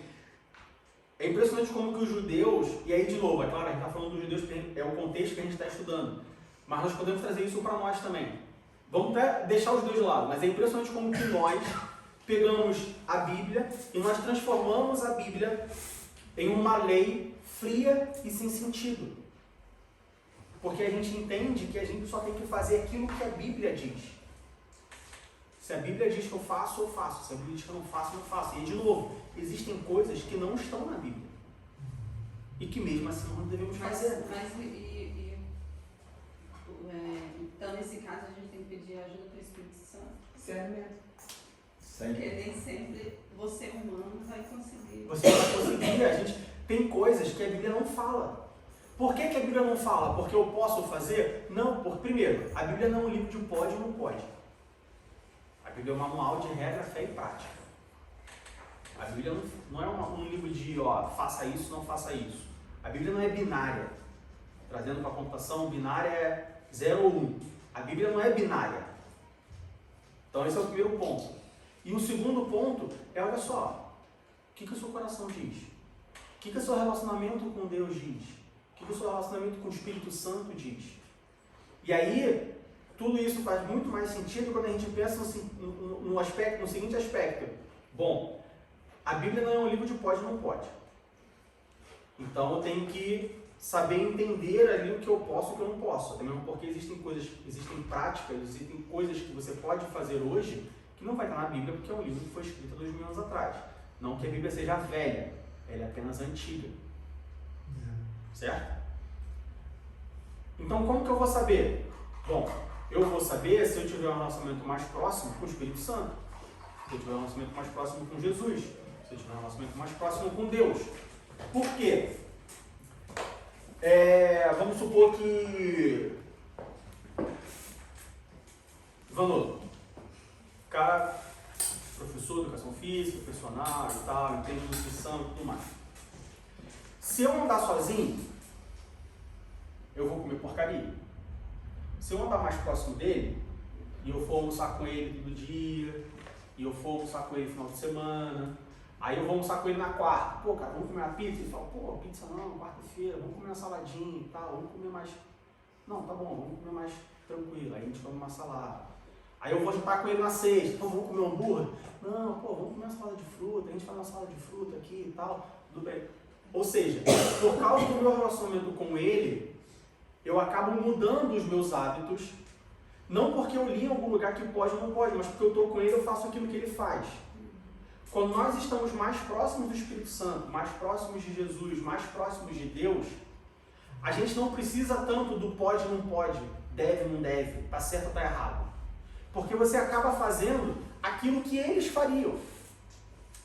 É impressionante como que os judeus, e aí de novo, é claro, a gente está falando dos judeus, porque é o contexto que a gente está estudando, mas nós podemos trazer isso para nós também. Vamos até deixar os dois de lado, mas é impressionante como que nós pegamos a Bíblia e nós transformamos a Bíblia em uma lei fria e sem sentido. Porque a gente entende que a gente só tem que fazer aquilo que a Bíblia diz. Se a Bíblia diz que eu faço, eu faço. Se a Bíblia diz que eu não faço, eu não faço. E de novo, existem coisas que não estão na Bíblia. E que mesmo assim nós não devemos fazer. Então, nesse caso, a gente tem que pedir ajuda para o Espírito Santo. Sério? Porque nem sempre você humano vai conseguir. Você vai conseguir. A gente tem coisas que a Bíblia não fala. Por que que a Bíblia não fala? Porque eu posso fazer? Não, porque primeiro, a Bíblia não é um livro de pode ou não pode. A Bíblia é um manual de regra, fé e prática. A Bíblia não é um livro de faça isso, não faça isso. A Bíblia não é binária. Trazendo para a computação, binária é 0 ou 1. A Bíblia não é binária. Então esse é o primeiro ponto. E o segundo ponto é, olha só, o que o seu coração diz? O que o seu relacionamento com Deus diz? O que o seu relacionamento com o Espírito Santo diz? E aí, tudo isso faz muito mais sentido quando a gente pensa no seguinte aspecto. Bom, a Bíblia não é um livro de pode ou não pode. Então eu tenho que saber entender ali o que eu posso e o que eu não posso. Até mesmo porque existem práticas, existem coisas que você pode fazer hoje que não vai estar na Bíblia porque é um livro que foi escrito há 2000 anos atrás. Não que a Bíblia seja velha, ela é apenas antiga. Certo? Então como que eu vou saber? Bom, eu vou saber se eu tiver um relacionamento mais próximo com o Espírito Santo, se eu tiver um relacionamento mais próximo com Jesus, se eu tiver um relacionamento mais próximo com Deus. Por quê? Vamos supor que Vanô, cara, professor de educação física, personal e tal, entende nutrição e tudo mais. Se eu andar sozinho, eu vou comer porcaria. Se eu andar mais próximo dele, e eu for almoçar com ele todo dia, e eu for almoçar com ele no final de semana, aí eu vou almoçar com ele na quarta, pô, cara, vamos comer uma pizza? Ele fala, pô, pizza não, quarta-feira, vamos comer uma saladinha e tal, vamos comer mais... Não, tá bom, vamos comer mais tranquilo, aí a gente come uma salada. Aí eu vou jantar com ele na sexta, pô, vamos comer um hambúrguer? Não, pô, vamos comer uma salada de fruta, a gente faz uma salada de fruta aqui e tal, tudo bem. Ou seja, por causa do meu relacionamento com ele, eu acabo mudando os meus hábitos, não porque eu li em algum lugar que pode ou não pode, mas porque eu estou com ele, eu faço aquilo que ele faz. Quando nós estamos mais próximos do Espírito Santo, mais próximos de Jesus, mais próximos de Deus, a gente não precisa tanto do pode ou não pode, deve ou não deve, tá certo ou tá errado. Porque você acaba fazendo aquilo que eles fariam.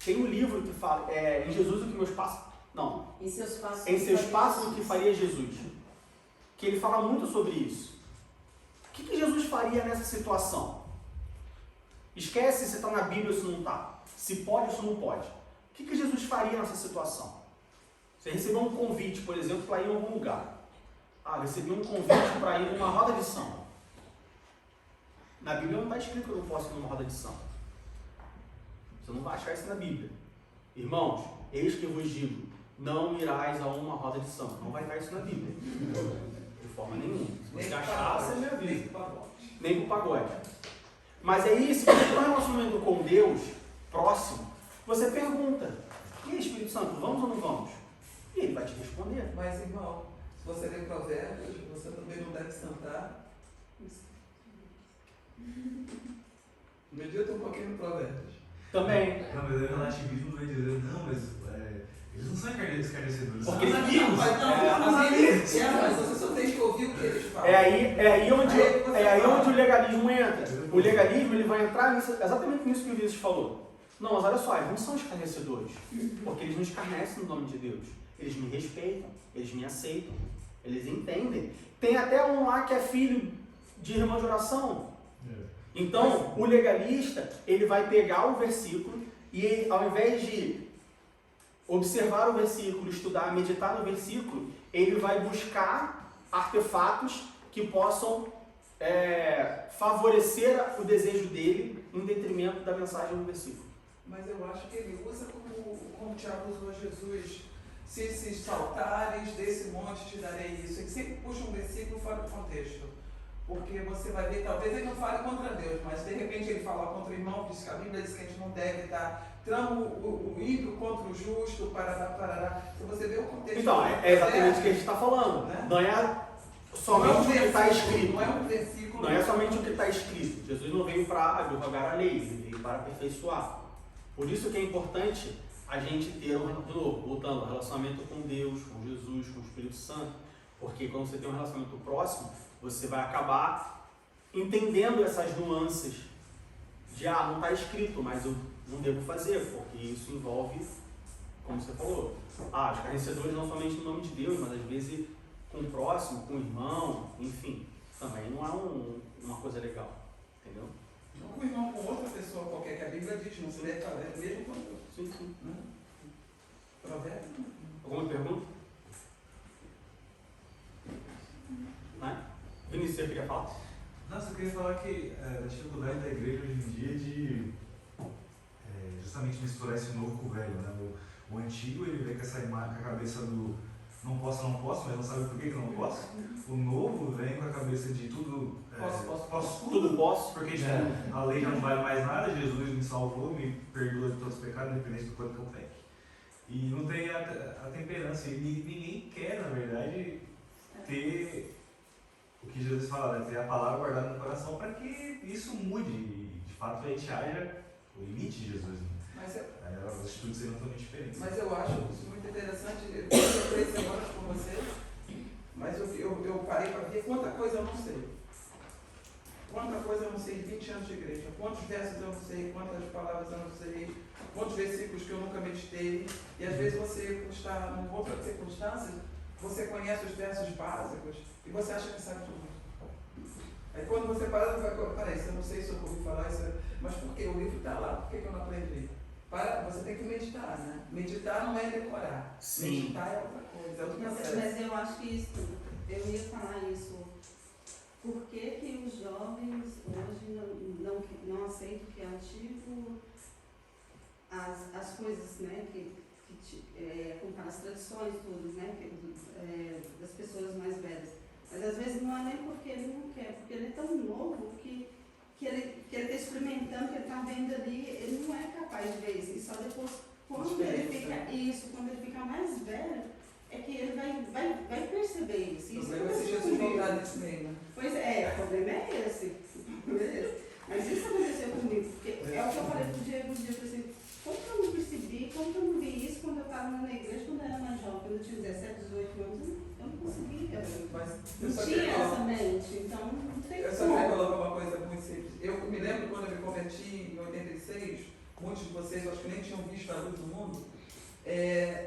Tem um livro que fala, em Jesus o que meus passos... Não. Em seus passos. Em seus passos o que faria Jesus. Que ele fala muito sobre isso. O que Jesus faria nessa situação? Esquece se está na Bíblia ou se não está. Se pode ou se não pode. O que Jesus faria nessa situação? Você recebeu um convite, por exemplo, para ir em algum lugar. Recebi um convite para ir numa roda de samba. Na Bíblia não está escrito que eu não posso ir numa roda de samba. Você não vai achar isso na Bíblia. Irmãos, eis que eu vos digo, não irás a uma roda de samba. Não vai estar isso na Bíblia. De forma nenhuma. Se você achar, você me avisa. Nem pro pagode. Mas aí, se você tem um relacionamento com Deus, próximo, você pergunta, e aí, Espírito Santo, vamos ou não vamos? E ele vai te responder. Mas, irmão, se você ler Provérbios, você também não deve sentar. Medita um pouquinho no Provérbios. Também. Não, mas o relativismo vai dizer, não, mas eles não são escarnecedores. Porque são amigos. Mas você só tem que ouvir o que eles falam. É aí onde o legalismo entra. O legalismo ele vai entrar exatamente nisso que o Vinícius falou. Não, mas olha só, eles não são escarnecedores. Porque eles não escarnecem no nome de Deus. Eles me respeitam, eles me aceitam, eles entendem. Tem até um lá que é filho de irmã de oração. Então, o legalista, ele vai pegar o versículo e ao invés de observar o versículo, estudar, meditar no versículo, ele vai buscar artefatos que possam favorecer o desejo dele em detrimento da mensagem do versículo. Mas eu acho que ele usa como o Tiago usou Jesus. Se saltares desse monte te darei isso. Ele sempre puxa um versículo fora do contexto. Porque você vai ver, talvez ele não fale contra Deus, mas de repente ele fala contra o irmão, diz que a Bíblia diz que a gente não deve dar, trama o ímpio contra o justo, parará. Se você vê o contexto... Então, é exatamente o que a gente está falando. Né? Não é somente o que está escrito. Não é um versículo. Não é somente o que está escrito. Jesus não veio para abrogar a lei, ele veio para aperfeiçoar. Por isso que é importante a gente ter, voltando, relacionamento com Deus, com Jesus, com o Espírito Santo. Porque quando você tem um relacionamento próximo, você vai acabar entendendo essas nuances de, não está escrito, mas eu não devo fazer, porque isso envolve, como você falou, escarnecedores não somente no nome de Deus, mas às vezes com o próximo, com o irmão, enfim, também não é uma coisa legal, entendeu? Não com o irmão, com outra pessoa qualquer, que a Bíblia diz, não se deve falar, mesmo com Deus. Sim. Provérbio. Alguma pergunta? Vinícius, você queria falar? Nossa, eu queria falar que a dificuldade da igreja hoje em dia é de justamente misturar esse novo com o velho, né? O antigo, ele vem com essa imagem, com a cabeça do não posso, mas não sabe por que não posso. O novo vem com a cabeça de tudo, posso Tudo posso. porque a lei já não vale mais nada, Jesus me salvou, me perdoa de todos os pecados, independente do quanto que eu peque. E não tem a temperança, e ninguém quer, na verdade, ter o que Jesus fala, né? Ter a palavra guardada no coração para que isso mude e de fato a gente haja o limite de Jesus. Né? Mas as atitudes seriam totalmente diferentes. Mas eu acho isso muito interessante. Eu tenho 3 semanas com você, mas eu parei para ver quanta coisa eu não sei. Quanta coisa eu não sei em 20 anos de igreja. Quantos versos eu não sei, quantas palavras eu não sei, quantos versículos que eu nunca meditei. E às vezes você está em outras circunstâncias, você conhece os versos básicos e você acha que sabe tudo. Aí quando você para, você vai, peraí, eu não sei se eu ouvi falar isso, mas por que? O livro está lá, por que eu não aprendi? Você tem que meditar, né? Meditar não é decorar. Sim. Meditar é outra coisa, é outro processo. Mas eu acho que isso eu ia falar isso. Por que os jovens hoje não aceitam que é antigo as coisas, né, com as tradições todas, né, das pessoas mais velhas. Mas às vezes não é nem porque ele não quer, porque ele é tão novo que ele está experimentando, que ele está vendo ali, ele não é capaz de ver isso. E só depois, quando ele fica mais velho, é que ele vai perceber isso. O problema é se Jesus voltar nesse meio, né? Pois é, o problema é esse. Mas isso aconteceu comigo, porque é o que eu falei pro Diego um dia, eu falei assim, como que eu não percebi, como que eu não vi isso quando eu estava na igreja, quando eu era mais jovem, quando eu tinha 17, 18 anos, eu não conseguia. Não tinha essa mente, então não tem Eu só queria colocar uma coisa muito simples. Eu me lembro quando eu me converti em 86, muitos de vocês acho que nem tinham visto a luz do mundo.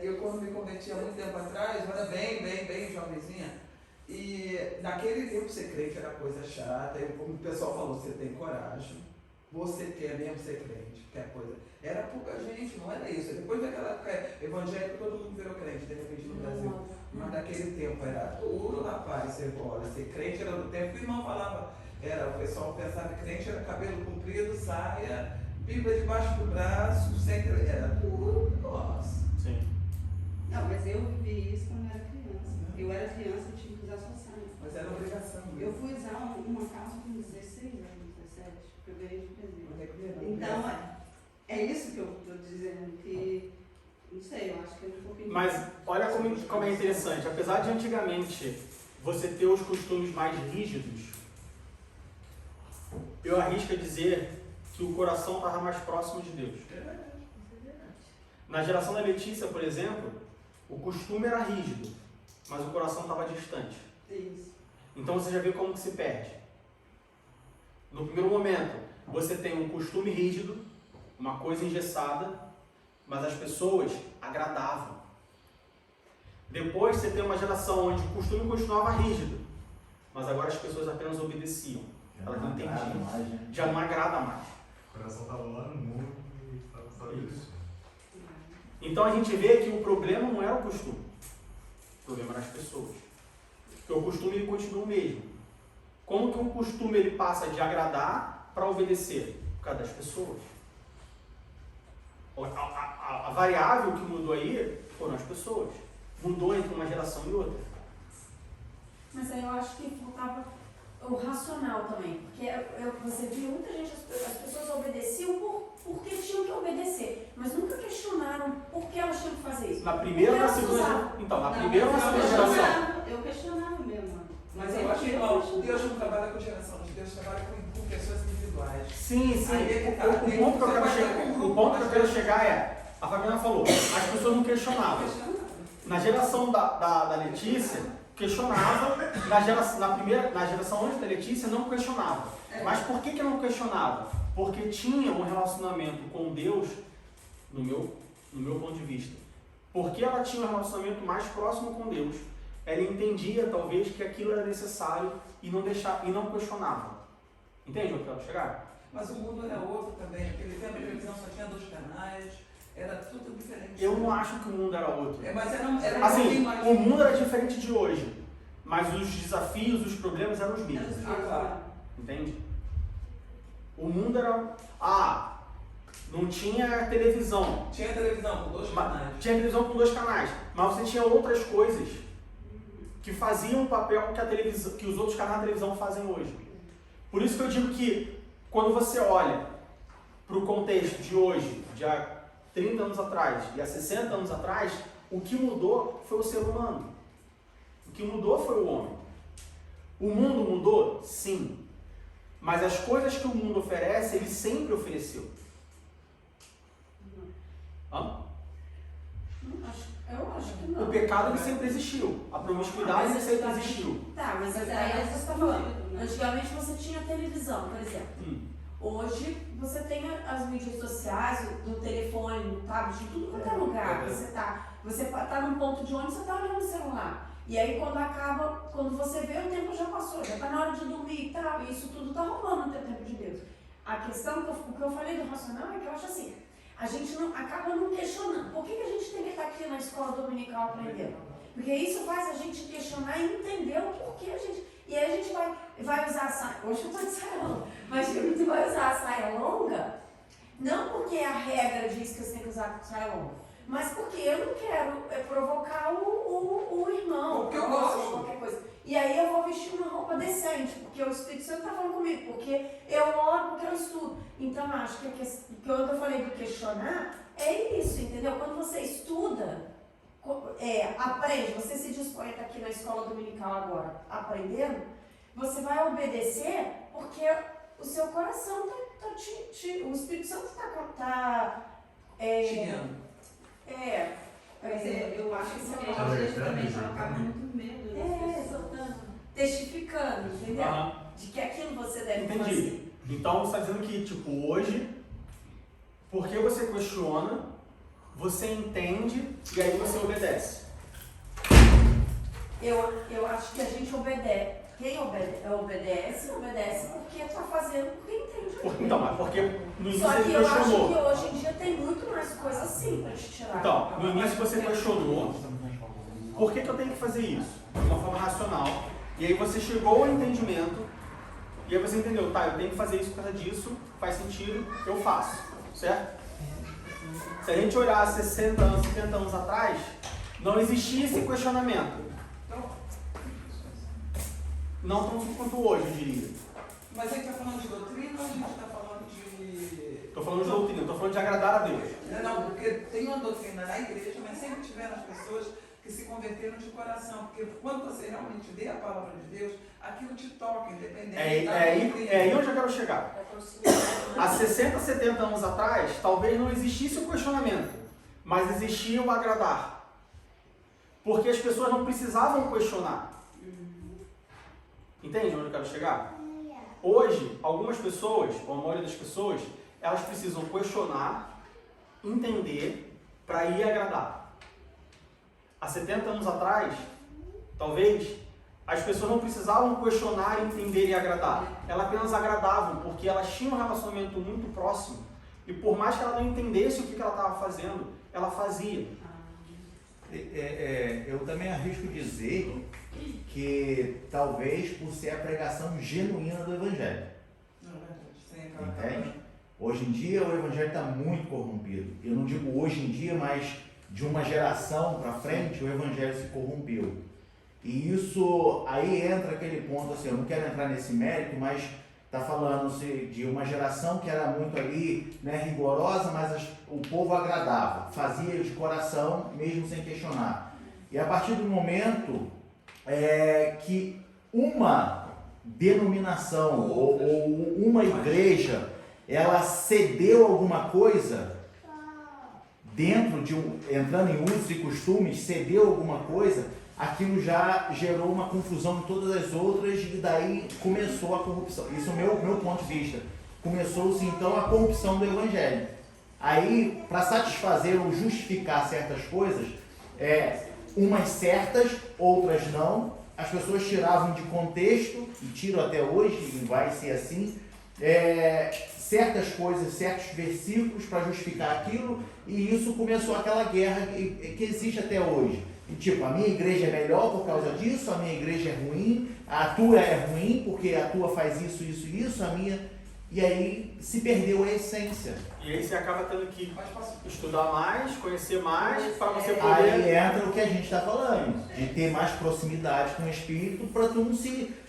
Eu quando me converti há muito tempo atrás, eu era bem jovenzinha. E naquele tempo ser crente era coisa chata. Como o pessoal falou, você tem coragem, você quer mesmo ser crente, quer coisa. Era pouca gente, não era isso. Depois daquela época evangélica, todo mundo virou crente, de repente no Brasil. Mas naquele tempo era duro, rapaz, ser crente era do tempo que o irmão falava. O pessoal pensava que crente era cabelo comprido, saia, Bíblia debaixo do braço, sempre era duro, nossa. Sim. Não, mas eu vivi isso quando eu era criança. Eu era criança, eu tinha que usar sua saia. Mas era obrigação. Eu fui usar uma calça com 16 anos, 17, que eu ganhei de presente. Então, é isso que eu estou dizendo, que, não sei, eu acho que é um pouquinho... Mas olha como é interessante, apesar de antigamente você ter os costumes mais rígidos, eu arrisco a dizer que o coração estava mais próximo de Deus. Na geração da Letícia, por exemplo, o costume era rígido, mas o coração estava distante. Isso. Então você já viu como que se perde. No primeiro momento, você tem um costume rígido, uma coisa engessada, mas as pessoas agradavam. Depois você tem uma geração onde o costume continuava rígido, mas agora as pessoas apenas obedeciam. Elas não entendiam. Já não agrada mais. O coração estava lá no mundo e estava só isso. Então a gente vê que o problema não era o costume. O problema eram as pessoas. Porque o costume ele continua o mesmo. Como que um costume ele passa de agradar para obedecer? Por causa das pessoas. A variável que mudou aí foram as pessoas. Mudou entre uma geração e outra. Mas aí eu acho que faltava o racional também. Porque você viu muita gente, as pessoas obedeciam porque tinham que obedecer. Mas nunca questionaram por que elas tinham que fazer isso. Na primeira ou na segunda? Então, na primeira ou na segunda geração? Eu questionava mesmo. Mas eu acho que Deus não trabalha com gerações, Deus trabalha com pessoas individuais. Sim. Aí O ponto que eu quero chegar é, a Fabiana falou, as pessoas não questionavam. Na geração da Letícia, questionava, na geração antes da Letícia não questionava. Mas por que não questionava? Porque tinha um relacionamento com Deus, no meu ponto de vista. Porque ela tinha um relacionamento mais próximo com Deus, ela entendia talvez que aquilo era necessário e não questionava. Entende onde eu quero chegar? Mas o mundo era outro também. Naquele tempo a televisão só tinha 2 canais, era tudo diferente. Eu não acho que o mundo era outro. Mas era um assim, pouquinho mais... o mundo era diferente de hoje, mas os desafios, os problemas eram os mesmos. Claro. Entende? O mundo era... não tinha televisão. Tinha televisão com 2 canais. Tinha televisão com 2 canais, mas você tinha outras coisas que faziam o papel que os outros canais da televisão fazem hoje. Por isso que eu digo que quando você olha para o contexto de hoje, de há 30 anos atrás e há 60 anos atrás, o que mudou foi o ser humano. O que mudou foi o homem. O mundo mudou? Sim. Mas as coisas que o mundo oferece, ele sempre ofereceu. Eu acho que não. O pecado ele sempre existiu. A promiscuidade ele sempre existiu. Tá, mas aí é o que você está falando. Antigamente você tinha televisão, por exemplo. Hoje você tem as mídias sociais, no telefone, no tablet, em tudo quanto é lugar. Você tá num ponto de ônibus, você tá olhando o celular. E aí quando você vê, o tempo já passou, já tá na hora de dormir e tal. E isso tudo tá rolando no tempo de Deus. A questão, o que eu falei do racional é que eu acho assim, a gente acaba não questionando. Por que a gente tem que estar aqui na escola dominical aprendendo? Porque isso faz a gente questionar e entender o porquê a gente... E aí a gente vai usar a saia... Hoje eu estou de saia longa, mas a gente vai usar a saia longa, não porque a regra diz que você tem que usar a saia longa, mas porque eu não quero provocar o irmão, Porque eu gosto. qualquer coisa. E aí eu vou vestir uma roupa decente, porque o Espírito Santo está falando comigo, porque eu oro, porque eu estudo. Então acho que quando eu falei do questionar, é isso, entendeu? Quando você estuda, aprende, você se dispõe a estar aqui na escola dominical agora, aprendendo, você vai obedecer porque o seu coração o Espírito Santo está Eu acho que Porque a a gente gente também também coloca muito medo nas pessoas. testificando, entendeu? Aham. De que aquilo você deve Entendi. fazer. Então você está dizendo que, tipo, hoje, porque você questiona, você entende e aí você obedece. Eu acho que a gente obedece. Quem obedece porque está fazendo porque entende. Então, mas porque no início Só que ele eu acho questionou. que hoje em dia tem muito mais coisa assim para te tirar. Então, no início você questionou, por que eu tenho que fazer isso? De uma forma racional. E aí você chegou ao entendimento, e aí você entendeu, tá, eu tenho que fazer isso por causa disso, faz sentido, eu faço, certo? Se a gente olhar 60 anos, 70 anos atrás, não existia esse questionamento. Não tanto quanto hoje, eu diria. Mas a gente está falando de doutrina ou a gente está falando de... Estou falando de doutrina, estou falando de agradar a Deus. Não, porque tem uma doutrina na igreja, mas sempre tiveram as pessoas que se converteram de coração. Porque quando você realmente lê a palavra de Deus, aquilo te toca, independente É aí onde eu quero chegar. Há 60, 70 anos atrás, talvez não existisse o questionamento, mas existia o agradar. Porque as pessoas não precisavam questionar. Entende onde eu quero chegar? Hoje, algumas pessoas, ou a maioria das pessoas, elas precisam questionar, entender, para ir agradar. Há 70 anos atrás, talvez, as pessoas não precisavam questionar, entender e agradar. Elas apenas agradavam, porque elas tinham um relacionamento muito próximo. E por mais que ela não entendesse o que ela estava fazendo, ela fazia. Eu também arrisco dizer que talvez por ser a pregação genuína do Evangelho. Não, é verdade. Entende? Hoje em dia o Evangelho está muito corrompido. Eu não digo hoje em dia, mas de uma geração para frente o Evangelho se corrompeu. E isso, aí entra aquele ponto, assim, eu não quero entrar nesse mérito, mas está falando-se de uma geração que era muito ali, né, rigorosa, mas o povo agradava, fazia de coração, mesmo sem questionar. E a partir do momento que uma denominação ou uma igreja, ela cedeu alguma coisa, dentro de entrando em usos e costumes, cedeu alguma coisa, aquilo já gerou uma confusão em todas as outras e daí começou a corrupção. Isso é o meu ponto de vista. Começou-se então a corrupção do Evangelho. Aí, para satisfazer ou justificar certas coisas, umas certas, outras não, as pessoas tiravam de contexto, e tiram até hoje, e vai ser assim, certas coisas, certos versículos para justificar aquilo, e isso começou aquela guerra que existe até hoje. E, tipo, a minha igreja é melhor por causa disso, a minha igreja é ruim, a tua é ruim porque a tua faz isso, isso, isso, a minha... E aí se perdeu a essência. E aí você acaba tendo que estudar mais, conhecer mais, para você poder... Aí entra o que a gente está falando, de ter mais proximidade com o Espírito, para tu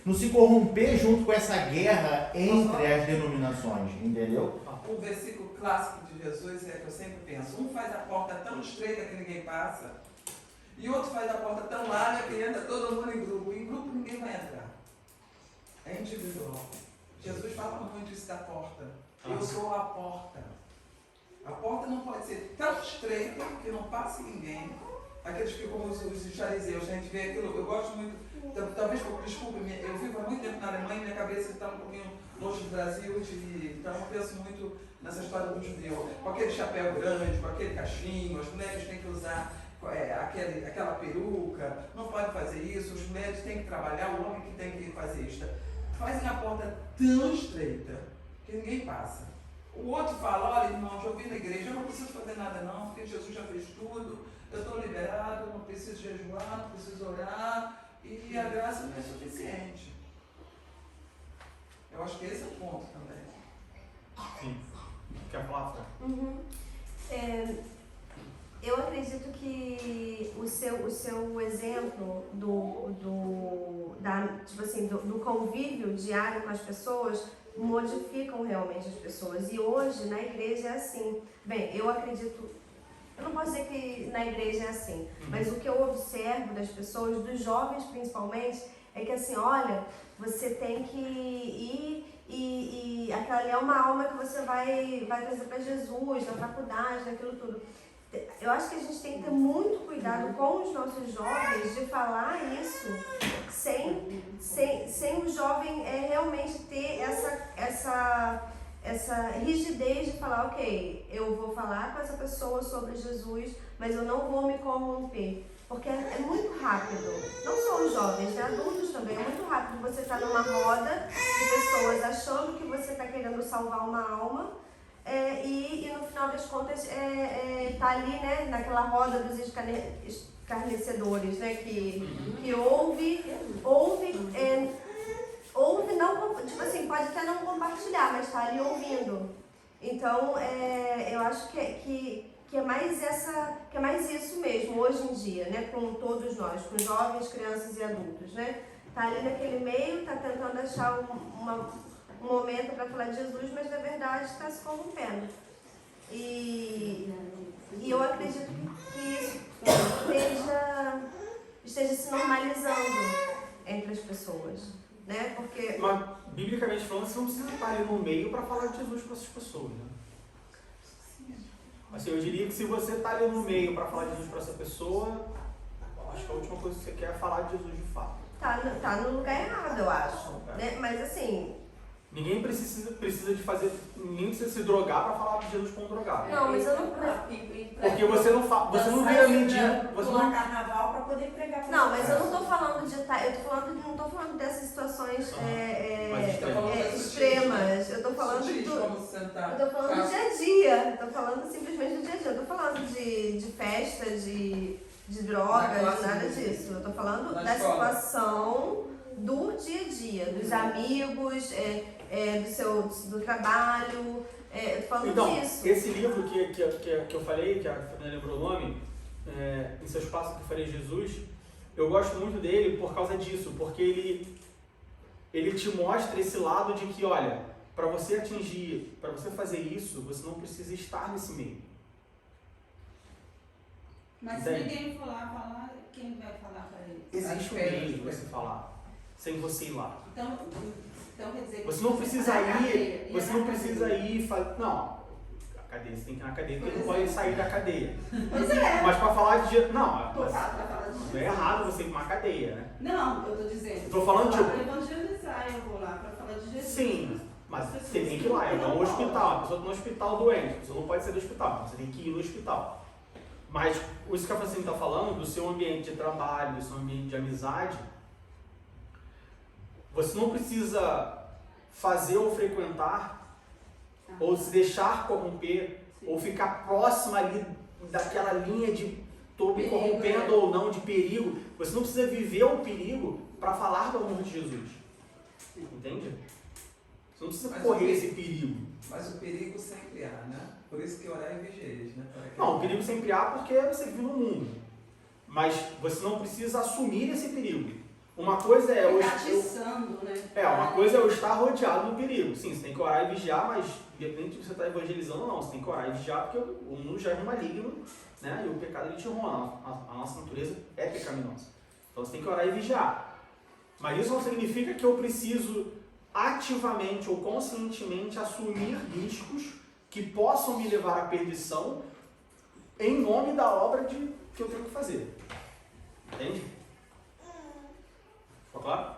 não se corromper junto com essa guerra entre as denominações, entendeu? O versículo clássico de Jesus é que eu sempre penso, um faz a porta tão estreita que ninguém passa, e outro faz a porta tão larga que entra todo mundo em grupo. Em grupo ninguém vai entrar. É individual. Jesus fala muito isso da porta. Eu sou a porta. A porta não pode ser tão estreita que não passe ninguém. Aqueles que, como os fariseus, a gente vê aquilo, eu gosto muito, talvez, desculpe, eu vivo há muito tempo na Alemanha e minha cabeça está um pouquinho longe do Brasil, então eu penso muito nessa história do judeu. Com aquele chapéu grande, com aquele cachinho, as mulheres têm que usar aquela peruca, não pode fazer isso, as mulheres têm que trabalhar, o homem que tem que fazer isso. Fazem a porta tão estreita que ninguém passa. O outro fala, olha, irmão, já ouvi na igreja, eu não preciso fazer nada não, porque Jesus já fez tudo, eu estou liberado, não preciso jejuar, não preciso orar, e a graça não é suficiente. Eu acho que esse é o ponto também. Sim. Quer falar, Fran? Uhum. Eu acredito que o seu exemplo do convívio diário com as pessoas modificam realmente as pessoas. E hoje na igreja é assim. Bem, eu acredito, eu não posso dizer que na igreja é assim, mas o que eu observo das pessoas, dos jovens principalmente, é que assim, olha, você tem que ir e aquela ali é uma alma que você vai trazer para Jesus, na faculdade, naquilo tudo. Eu acho que a gente tem que ter muito cuidado com os nossos jovens de falar isso sem o jovem realmente ter essa rigidez de falar, ok, eu vou falar com essa pessoa sobre Jesus, mas eu não vou me corromper. Porque é muito rápido, não só os jovens, né? Adultos também, é muito rápido você estar numa roda de pessoas achando que você está querendo salvar uma alma e no final das contas tá ali, né, naquela roda dos escarnecedores, né, que ouve não, tipo assim, pode até não compartilhar, mas está ali ouvindo. Então, eu acho que é mais isso mesmo, hoje em dia, né, com todos nós, com jovens, crianças e adultos, né? Tá ali naquele meio, tá tentando achar um momento para falar de Jesus, mas na verdade está se corrompendo. E eu acredito que isso esteja se normalizando entre as pessoas, né? Porque... Mas, biblicamente falando, você não precisa estar ali no meio para falar de Jesus para essas pessoas, né? Assim, eu diria que se você está ali no meio para falar de Jesus para essa pessoa, acho que a última coisa que você quer é falar de Jesus de fato. Tá no lugar errado, eu acho. Né? Mas assim... Ninguém precisa de fazer... Ninguém precisa se drogar para falar de Jesus com um drogado. Não, mas eu não... Porque você não vira mendigo. Você não... carnaval para poder pregar. Não, mas eu não estou falando de... não estou falando dessas situações extremas. Eu estou falando do dia a dia. Estou falando simplesmente do dia a dia. Eu estou falando de festa, de drogas, nada disso. Eu estou falando da situação do dia a dia, dos amigos, do trabalho. Falando então, disso. Esse livro que eu falei, que a Fernanda lembrou o nome, Em Seus Passos que eu falei Jesus, eu gosto muito dele por causa disso, porque ele te mostra esse lado de que, olha, para você fazer isso, você não precisa estar nesse meio. Mas se ninguém for lá falar, quem vai falar para ele? Existe um meio de você falar, sem você ir lá. Então quer dizer que você não precisa ir, não, a cadeia, você tem que ir na cadeia, porque não pode sair da cadeia. Pois é. Mas para falar de Jesus, não é errado você ir para uma cadeia, né? Não, eu tô dizendo. Tô falando tipo, tipo... para evangelizar, eu vou lá para falar de Jesus. Sim, mas você tem que ir lá, é igual um hospital, a pessoa está no hospital doente, a pessoa não pode sair do hospital, você tem que ir no hospital. Mas isso que a Francine está falando, do seu ambiente de trabalho, do seu ambiente de amizade, você não precisa fazer ou frequentar, ou se deixar corromper, ou ficar próximo ali daquela linha de estou me corrompendo ou não, de perigo. Você não precisa viver o perigo para falar do amor de Jesus. Entende? Você não precisa correr esse perigo. Mas o perigo sempre há, né? Por isso que orar é vigéis, né? Não, o perigo sempre há porque você vive no mundo. Mas você não precisa assumir esse perigo. Uma coisa é uma coisa é eu estar rodeado do perigo. Sim, você tem que orar e vigiar, mas independente de você estar evangelizando ou não, você tem que orar e vigiar porque o mundo já é maligno, né? E o pecado ele te rouba. A nossa natureza é pecaminosa. Então você tem que orar e vigiar. Mas isso não significa que eu preciso ativamente ou conscientemente assumir riscos que possam me levar à perdição em nome da obra que eu tenho que fazer. Entende? Ficou claro?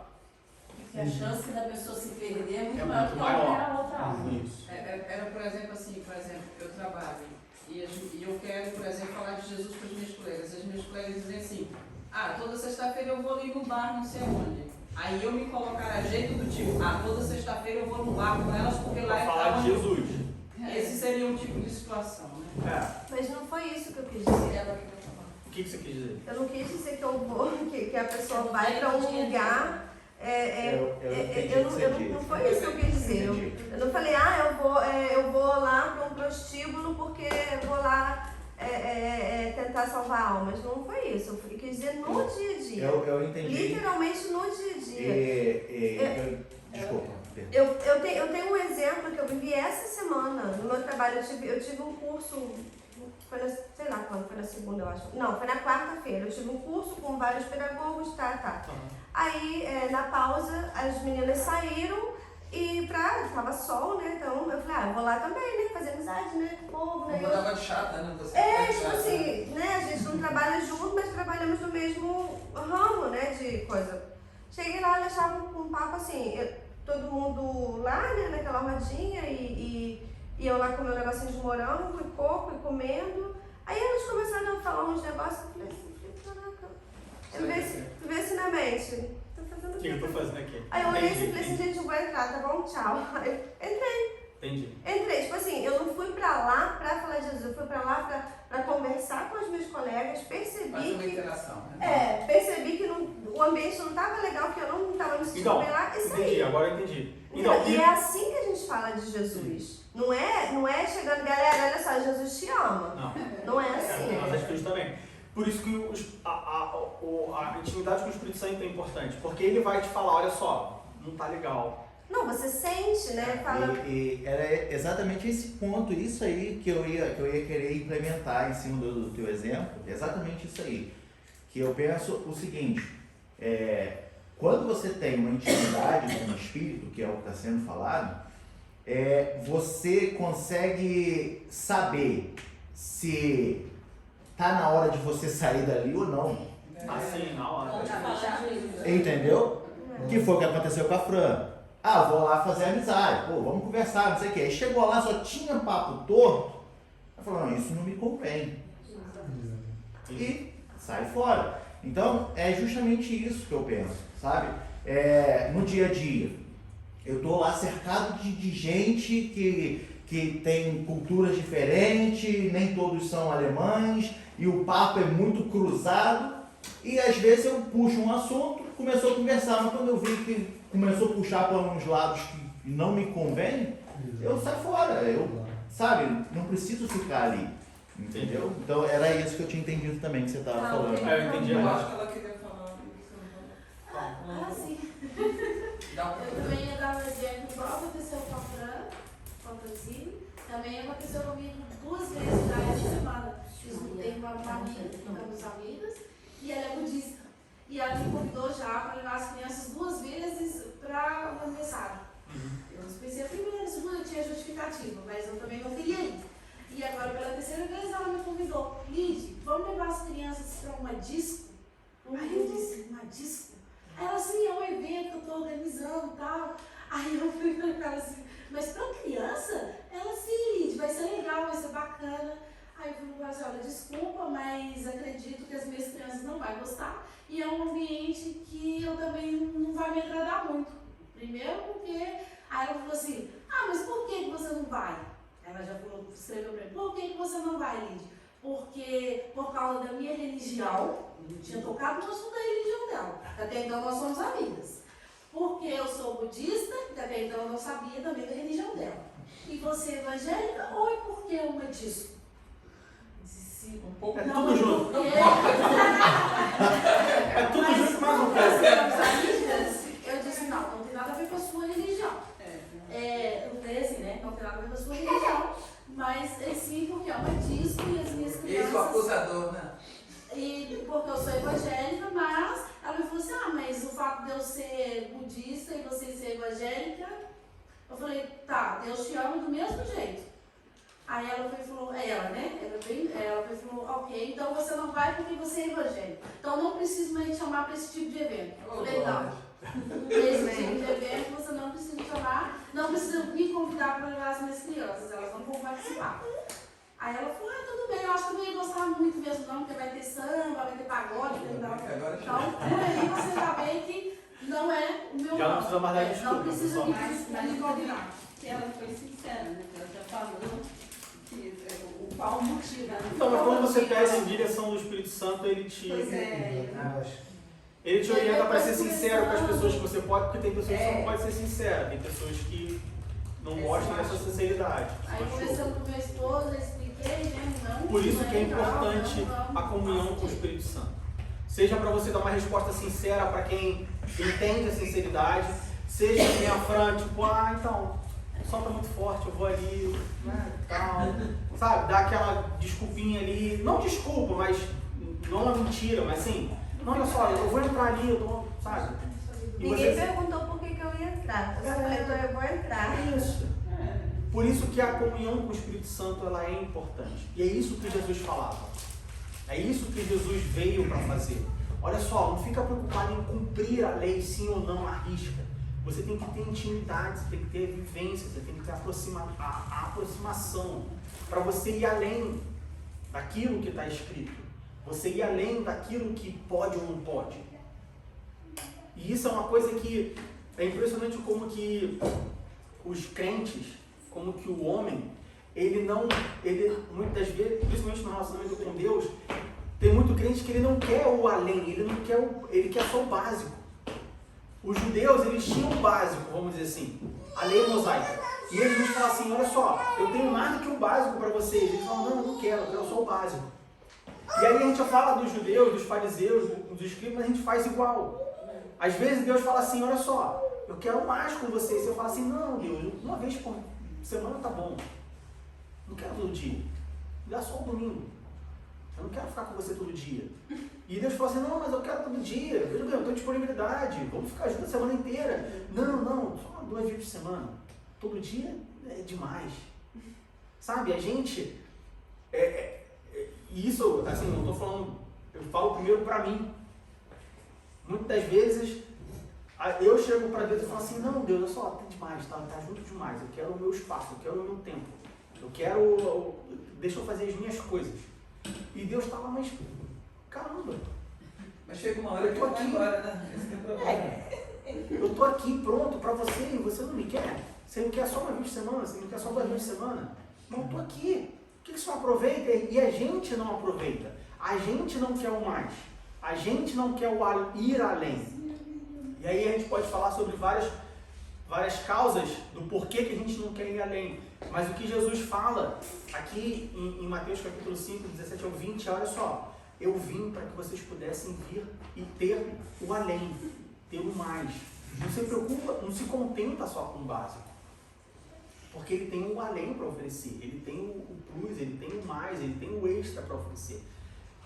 Que a chance da pessoa se perder é muito maior que a outra alma. Isso. Era, por exemplo, assim, eu trabalho e eu quero, por exemplo, falar de Jesus para os meus colegas. As minhas colegas dizem assim, toda sexta-feira eu vou ali no bar, não sei onde. Aí eu me colocar a jeito do tipo, toda sexta-feira eu vou no bar com elas porque lá falar de Jesus. situação, né? Mas não foi isso que eu quis dizer. Ela queria falar. O que você quis dizer? Eu não quis dizer que eu vou, que a pessoa vai para um lugar. Não foi isso que eu quis dizer. Eu não falei, eu vou lá para um prostíbulo porque eu vou lá tentar salvar almas. Não foi isso. Eu quis dizer no dia a dia. Eu entendi. Literalmente no dia a dia. Desculpa. Eu tenho um exemplo que eu vivi essa semana. No meu trabalho, eu tive um curso. Foi sei lá quando, foi na segunda, eu acho. Não, foi na quarta-feira. Eu tive um curso com vários pedagogos, Aí, na pausa, as meninas saíram e tava sol, né? Então eu falei, eu vou lá também, né? Fazer amizade, né? Com o povo, né? Não dava de chata, né? Você tipo assim, né? A gente não trabalha junto, mas trabalhamos no mesmo ramo, né? De coisa. Cheguei lá, elas estavam com um papo assim, todo mundo lá, né? Naquela rodinha e eu lá com meu negocinho de morango e coco e comendo. Aí elas começaram a falar uns negócios, eu falei assim, caraca, tu vê assim na mente. Tô fazendo O que eu tô fazendo aqui? Aí eu olhei assim e falei assim, gente, eu vou entrar, tá bom? Tchau. Aí eu Entendi. entrei, tipo assim, eu não fui pra lá pra falar de Jesus, eu fui pra lá pra conversar com os meus colegas, percebi Fazer uma que. interação, né? Percebi que o ambiente não tava legal, que eu não tava me sentindo bem lá e saí. Entendi, agora eu entendi. E é assim que a gente fala de Jesus. Não é chegando, galera, olha só, Jesus te ama. Não é assim. As atitudes também. Por isso que a intimidade com o Espírito Santo é importante. Porque ele vai te falar, olha só, não tá legal. Não, você sente, né? Fala... E era exatamente esse ponto, isso aí que eu ia querer implementar em cima do teu exemplo. Exatamente isso aí. Que eu penso o seguinte, quando você tem uma intimidade com o Espírito, que é o que está sendo falado, você consegue saber se tá na hora de você sair dali ou não. Assim, na hora. Entendeu? Que foi o que aconteceu com a Fran. Vou lá fazer amizade. Pô, vamos conversar, não sei o quê. Aí chegou lá, só tinha papo torto. Ela falou, não, isso não me convém. E sai fora. Então, é justamente isso que eu penso, sabe? No dia a dia, eu tô lá cercado de gente que tem culturas diferentes, nem todos são alemães, e o papo é muito cruzado, e às vezes eu puxo um assunto, começou a conversar, mas quando eu vi que começou a puxar para uns lados que não me convém, eu saio fora, sabe, não preciso ficar ali, entendeu? Então era isso que eu tinha entendido também que você estava falando. Eu entendi. Eu acho que ela queria falar. Sim. Dá um Eu também ia dar um exemplo igual aconteceu com a Fran, com a Francine. Também aconteceu comigo 2 vezes na semana. Tem uma amiga, ficamos amigas, e ela é budista. E ela me convidou já para levar as crianças 2 vezes para o aniversário. Eu pensei a primeira, a segunda eu tinha justificativa, mas eu também não queria ir. E agora, pela 3ª vez, ela me convidou. Lid, vamos levar as crianças para uma disco? Aí eu disse, uma disco? Aí ela assim, é um evento que eu estou organizando e tal. Aí eu fui para ela assim, mas para criança? Ela sim, Lid, vai ser legal, vai ser bacana. Aí eu falei assim, olha, desculpa, mas acredito que as minhas crianças não vão gostar. E é um ambiente que eu também não vai me agradar muito. Primeiro porque... Aí ela falou assim, mas por que você não vai? Ela já falou, escreveu para mim, por que você não vai, Lid? Porque por causa da minha religião, eu tinha tocado no assunto da religião dela. Até então nós somos amigas. Porque eu sou budista, até então eu não sabia também da religião dela. E você é evangélica ou é porque é uma disco? um pouco. Tudo junto. Porque... Tudo junto, mais um pouco. Eu disse, não tem nada a ver com a sua religião. Eu falei assim, né? Não tem nada a ver com a sua religião. Mas sim, porque é uma disco e as minhas crianças... Esse é o acusador, né? E porque eu sou evangélica, mas ela me falou assim, mas o fato de eu ser budista e você ser evangélica, eu falei, tá, Deus te ama do mesmo jeito. Aí ela foi e falou, ela foi e falou, ok, então você não vai porque você é evangélica. Então não preciso mais te chamar para esse tipo de evento. Eu falei, não. Esse tipo de evento você não precisa me chamar, não precisa me convidar para levar as minhas crianças, elas não vão participar. Aí ela falou, tudo bem, eu acho que eu não ia gostar muito mesmo não, porque vai ter samba, vai ter pagode, então por aí você já vê que não é o meu Já não precisa mais dar não desculpa, precisa pessoal. me convidar. Que ela foi sincera, né? Ela já falou que o você pede direção do Espírito Santo, ele te Mas orienta para ser sincero com as pessoas que você pode, porque tem pessoas que não podem ser sinceras, tem pessoas que não mostram essa sinceridade. Aí conversando com minha esposa, eu expliquei, né? Não, Por isso que é legal, importante não. a comunhão com o Espírito Santo. Seja para você dar uma resposta sincera para quem entende a sinceridade, seja quem afrante, tipo, então, o sol tá muito forte, eu vou ali, né, tal, sabe, dar aquela desculpinha ali, não desculpa, mas não uma mentira, mas assim, não, olha só, eu vou entrar ali, eu tô, sabe? E Ninguém perguntou por que eu ia entrar. Eu só falei, então eu vou entrar. Isso. Por isso que a comunhão com o Espírito Santo ela é importante. E é isso que Jesus falava. É isso que Jesus veio para fazer. Olha só, não fica preocupado em cumprir a lei sim ou não, à risca. Você tem que ter intimidade, você tem que ter vivência, você tem que ter a aproximação para você ir além daquilo que está escrito. Você ir além daquilo que pode ou não pode. E isso é uma coisa que é impressionante como que os crentes, como que o homem, ele muitas vezes, principalmente no relacionamento com Deus, tem muito crente que ele não quer o além, ele quer só o básico. Os judeus, eles tinham o básico, vamos dizer assim, a lei mosaica. E eles nos falam assim, olha só, eu tenho mais do que o básico para vocês. Eles falam, não, eu não quero, eu quero só o básico. E aí a gente fala dos judeus, dos fariseus, dos escribas, mas a gente faz igual. Às vezes Deus fala assim, olha só, eu quero mais com vocês. Você fala assim, não Deus, uma vez por semana tá bom. Não quero todo dia. Me dá só um domingo. Eu não quero ficar com você todo dia. E Deus fala assim, não, mas eu quero todo dia. Veja bem, eu tenho disponibilidade. Vamos ficar juntos a semana inteira. Não, só 2 vezes por semana. Todo dia é demais. Sabe, a gente... E isso, assim, não estou falando... Eu falo primeiro para mim. Muitas das vezes, eu chego para Deus e falo assim, não, Deus, olha só, tá demais, tá junto demais. Eu quero o meu espaço, eu quero o meu tempo. Eu quero... Deixa eu fazer as minhas coisas. E Deus estava, mas... Caramba! Mas chega uma hora que eu vou embora, né? Esse é o problema. Eu tô aqui pronto para você e você não me quer? Você não quer só 1 vez por semana? Você não quer só 2 vezes por semana? Não, eu tô aqui. Por que você não aproveita? E a gente não aproveita. A gente não quer o mais. A gente não quer o ir além. E aí a gente pode falar sobre várias causas do porquê que a gente não quer ir além. Mas o que Jesus fala aqui em Mateus capítulo 5, 17 ao 20, olha só. Eu vim para que vocês pudessem vir e ter o além, ter o mais. Não se preocupa, não se contenta só com o básico. Porque ele tem o além para oferecer, ele tem o plus, ele tem o mais, ele tem o extra para oferecer.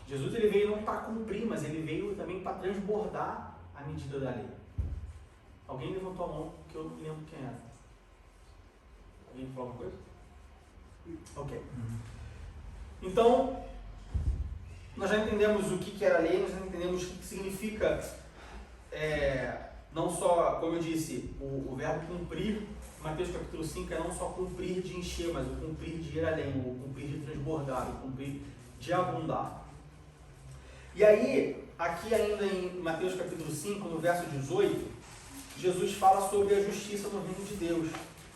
Jesus ele veio não para cumprir, mas ele veio também para transbordar a medida da lei. Alguém levantou a mão que eu não lembro quem era. Alguém falou alguma coisa? Ok. Então, nós já entendemos o que era a lei, nós já entendemos o que significa, não só, como eu disse, o verbo cumprir. Mateus capítulo 5 é não só cumprir de encher, mas o cumprir de ir além, o cumprir de transbordar, o cumprir de abundar. E aí, aqui ainda em Mateus capítulo 5, no verso 18, Jesus fala sobre a justiça no reino de Deus.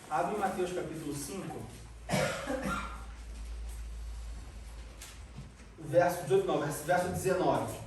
Abre em Mateus capítulo 5, verso 18, não, verso 19.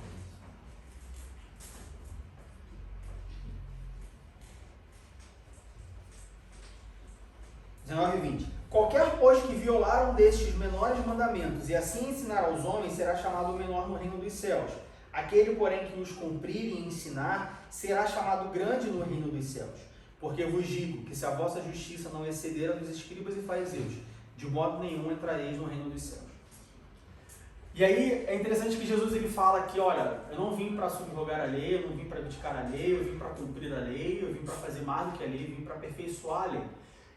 E 20. Qualquer, pois, que violar um destes menores mandamentos e assim ensinar aos homens será chamado menor no reino dos céus. Aquele, porém, que os cumprir e ensinar será chamado grande no reino dos céus. Porque vos digo que se a vossa justiça não exceder a dos escribas e fariseus, de modo nenhum entrareis no reino dos céus. E aí é interessante que Jesus ele fala que, olha, eu não vim para subrogar a lei, eu não vim para criticar a lei, eu vim para cumprir a lei, eu vim para fazer mais do que a lei, eu vim para aperfeiçoar a lei.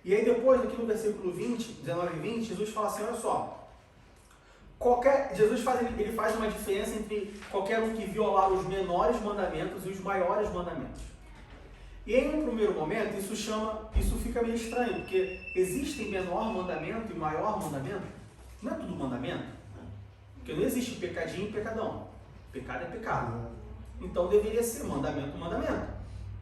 E aí depois, aqui no versículo 20, 19 e 20, Jesus fala assim, olha só, Jesus faz uma diferença entre qualquer um que violar os menores mandamentos e os maiores mandamentos. E em um primeiro momento, isso fica meio estranho, porque existem menor mandamento e maior mandamento. Não é tudo mandamento, porque não existe pecadinho e pecadão. Pecado é pecado. Então deveria ser mandamento.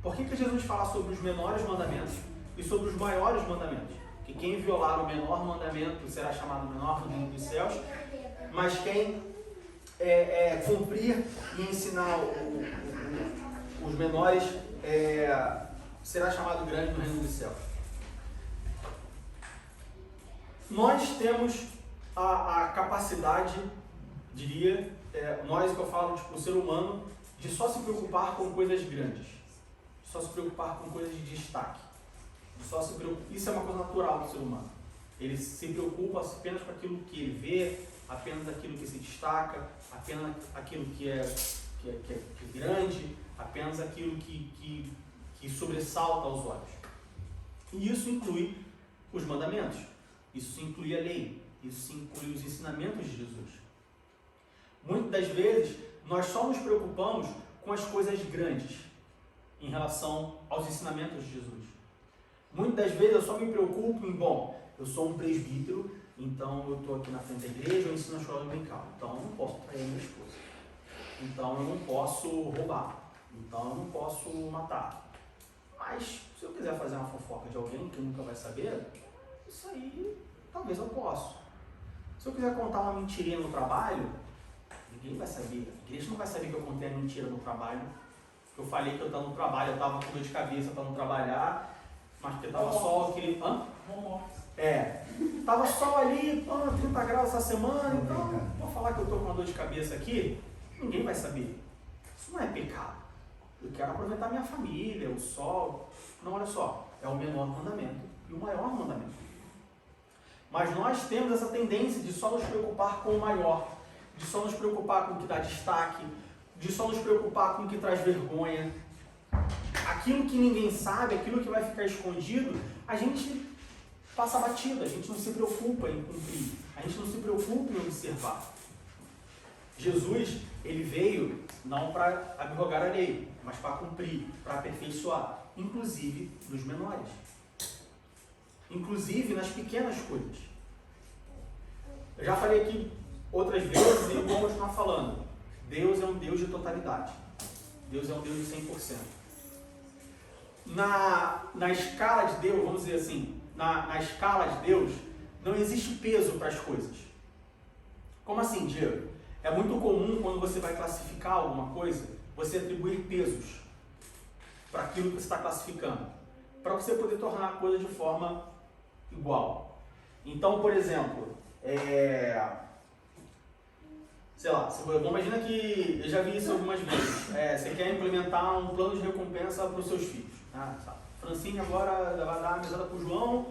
Por que Jesus fala sobre os menores mandamentos e sobre os maiores mandamentos? Que quem violar o menor mandamento será chamado menor no reino dos céus, mas quem cumprir e ensinar os menores, será chamado grande no reino dos céus. Nós temos a capacidade, diria, nós que eu falo, tipo, o ser humano, de só se preocupar com coisas grandes, só se preocupar com coisas de destaque. Isso é uma coisa natural do ser humano. Ele se preocupa apenas com aquilo que ele vê, apenas aquilo que se destaca, apenas aquilo que é grande, apenas aquilo que sobressalta aos olhos. E isso inclui os mandamentos, isso inclui a lei, isso inclui os ensinamentos de Jesus. Muitas das vezes, nós só nos preocupamos com as coisas grandes em relação aos ensinamentos de Jesus. Muitas das vezes eu só me preocupo em, eu sou um presbítero, então eu estou aqui na frente da igreja, eu ensino a escola dominical, então eu não posso trair minha esposa, então eu não posso roubar, então eu não posso matar. Mas se eu quiser fazer uma fofoca de alguém que nunca vai saber, isso aí talvez eu possa. Se eu quiser contar uma mentirinha no trabalho, ninguém vai saber, a igreja não vai saber que eu contei a mentira no trabalho, que eu falei que eu estava no trabalho, eu estava com dor de cabeça para não trabalhar, mas porque estava só aquele... Tava sol ali, 30 graus essa semana, então vou falar que eu estou com uma dor de cabeça aqui, ninguém vai saber. Isso não é pecado. Eu quero aproveitar minha família, o sol. Não, olha só, é o menor mandamento e o maior mandamento. Mas nós temos essa tendência de só nos preocupar com o maior, de só nos preocupar com o que dá destaque, de só nos preocupar com o que traz vergonha. Aquilo que ninguém sabe, aquilo que vai ficar escondido, a gente passa batido, a gente não se preocupa em cumprir, a gente não se preocupa em observar. Jesus, ele veio não para abrogar a lei, mas para cumprir, para aperfeiçoar, inclusive nos menores, inclusive nas pequenas coisas. Eu já falei aqui outras vezes e vou continuar falando. Deus é um Deus de totalidade. Deus é um Deus de 100%. Na escala de Deus, vamos dizer assim, na escala de Deus, não existe peso para as coisas. Como assim, Diego? É muito comum quando você vai classificar alguma coisa, você atribuir pesos para aquilo que você está classificando, para você poder tornar a coisa de forma igual. Então, por exemplo, sei lá, imagina que, eu já vi isso algumas vezes, você quer implementar um plano de recompensa para os seus filhos. Francine agora vai dar a mesada para o João,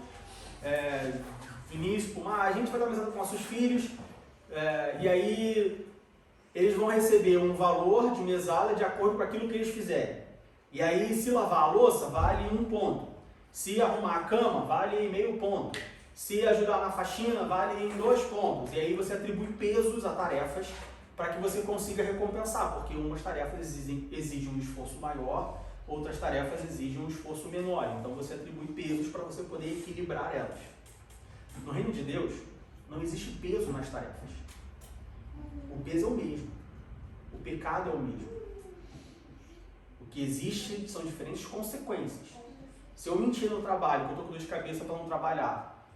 Vinícius, a gente vai dar a mesada para os nossos filhos, e aí eles vão receber um valor de mesada de acordo com aquilo que eles fizerem. E aí, se lavar a louça, vale 1 ponto. Se arrumar a cama, vale meio ponto. Se ajudar na faxina, vale 2 pontos. E aí você atribui pesos a tarefas para que você consiga recompensar, porque umas tarefas exigem um esforço maior, outras tarefas exigem um esforço menor. Então você atribui pesos para você poder equilibrar elas. No reino de Deus, não existe peso nas tarefas. O peso é o mesmo. O pecado é o mesmo. O que existe são diferentes consequências. Se eu mentir no trabalho, que eu estou com dor de cabeça para não trabalhar,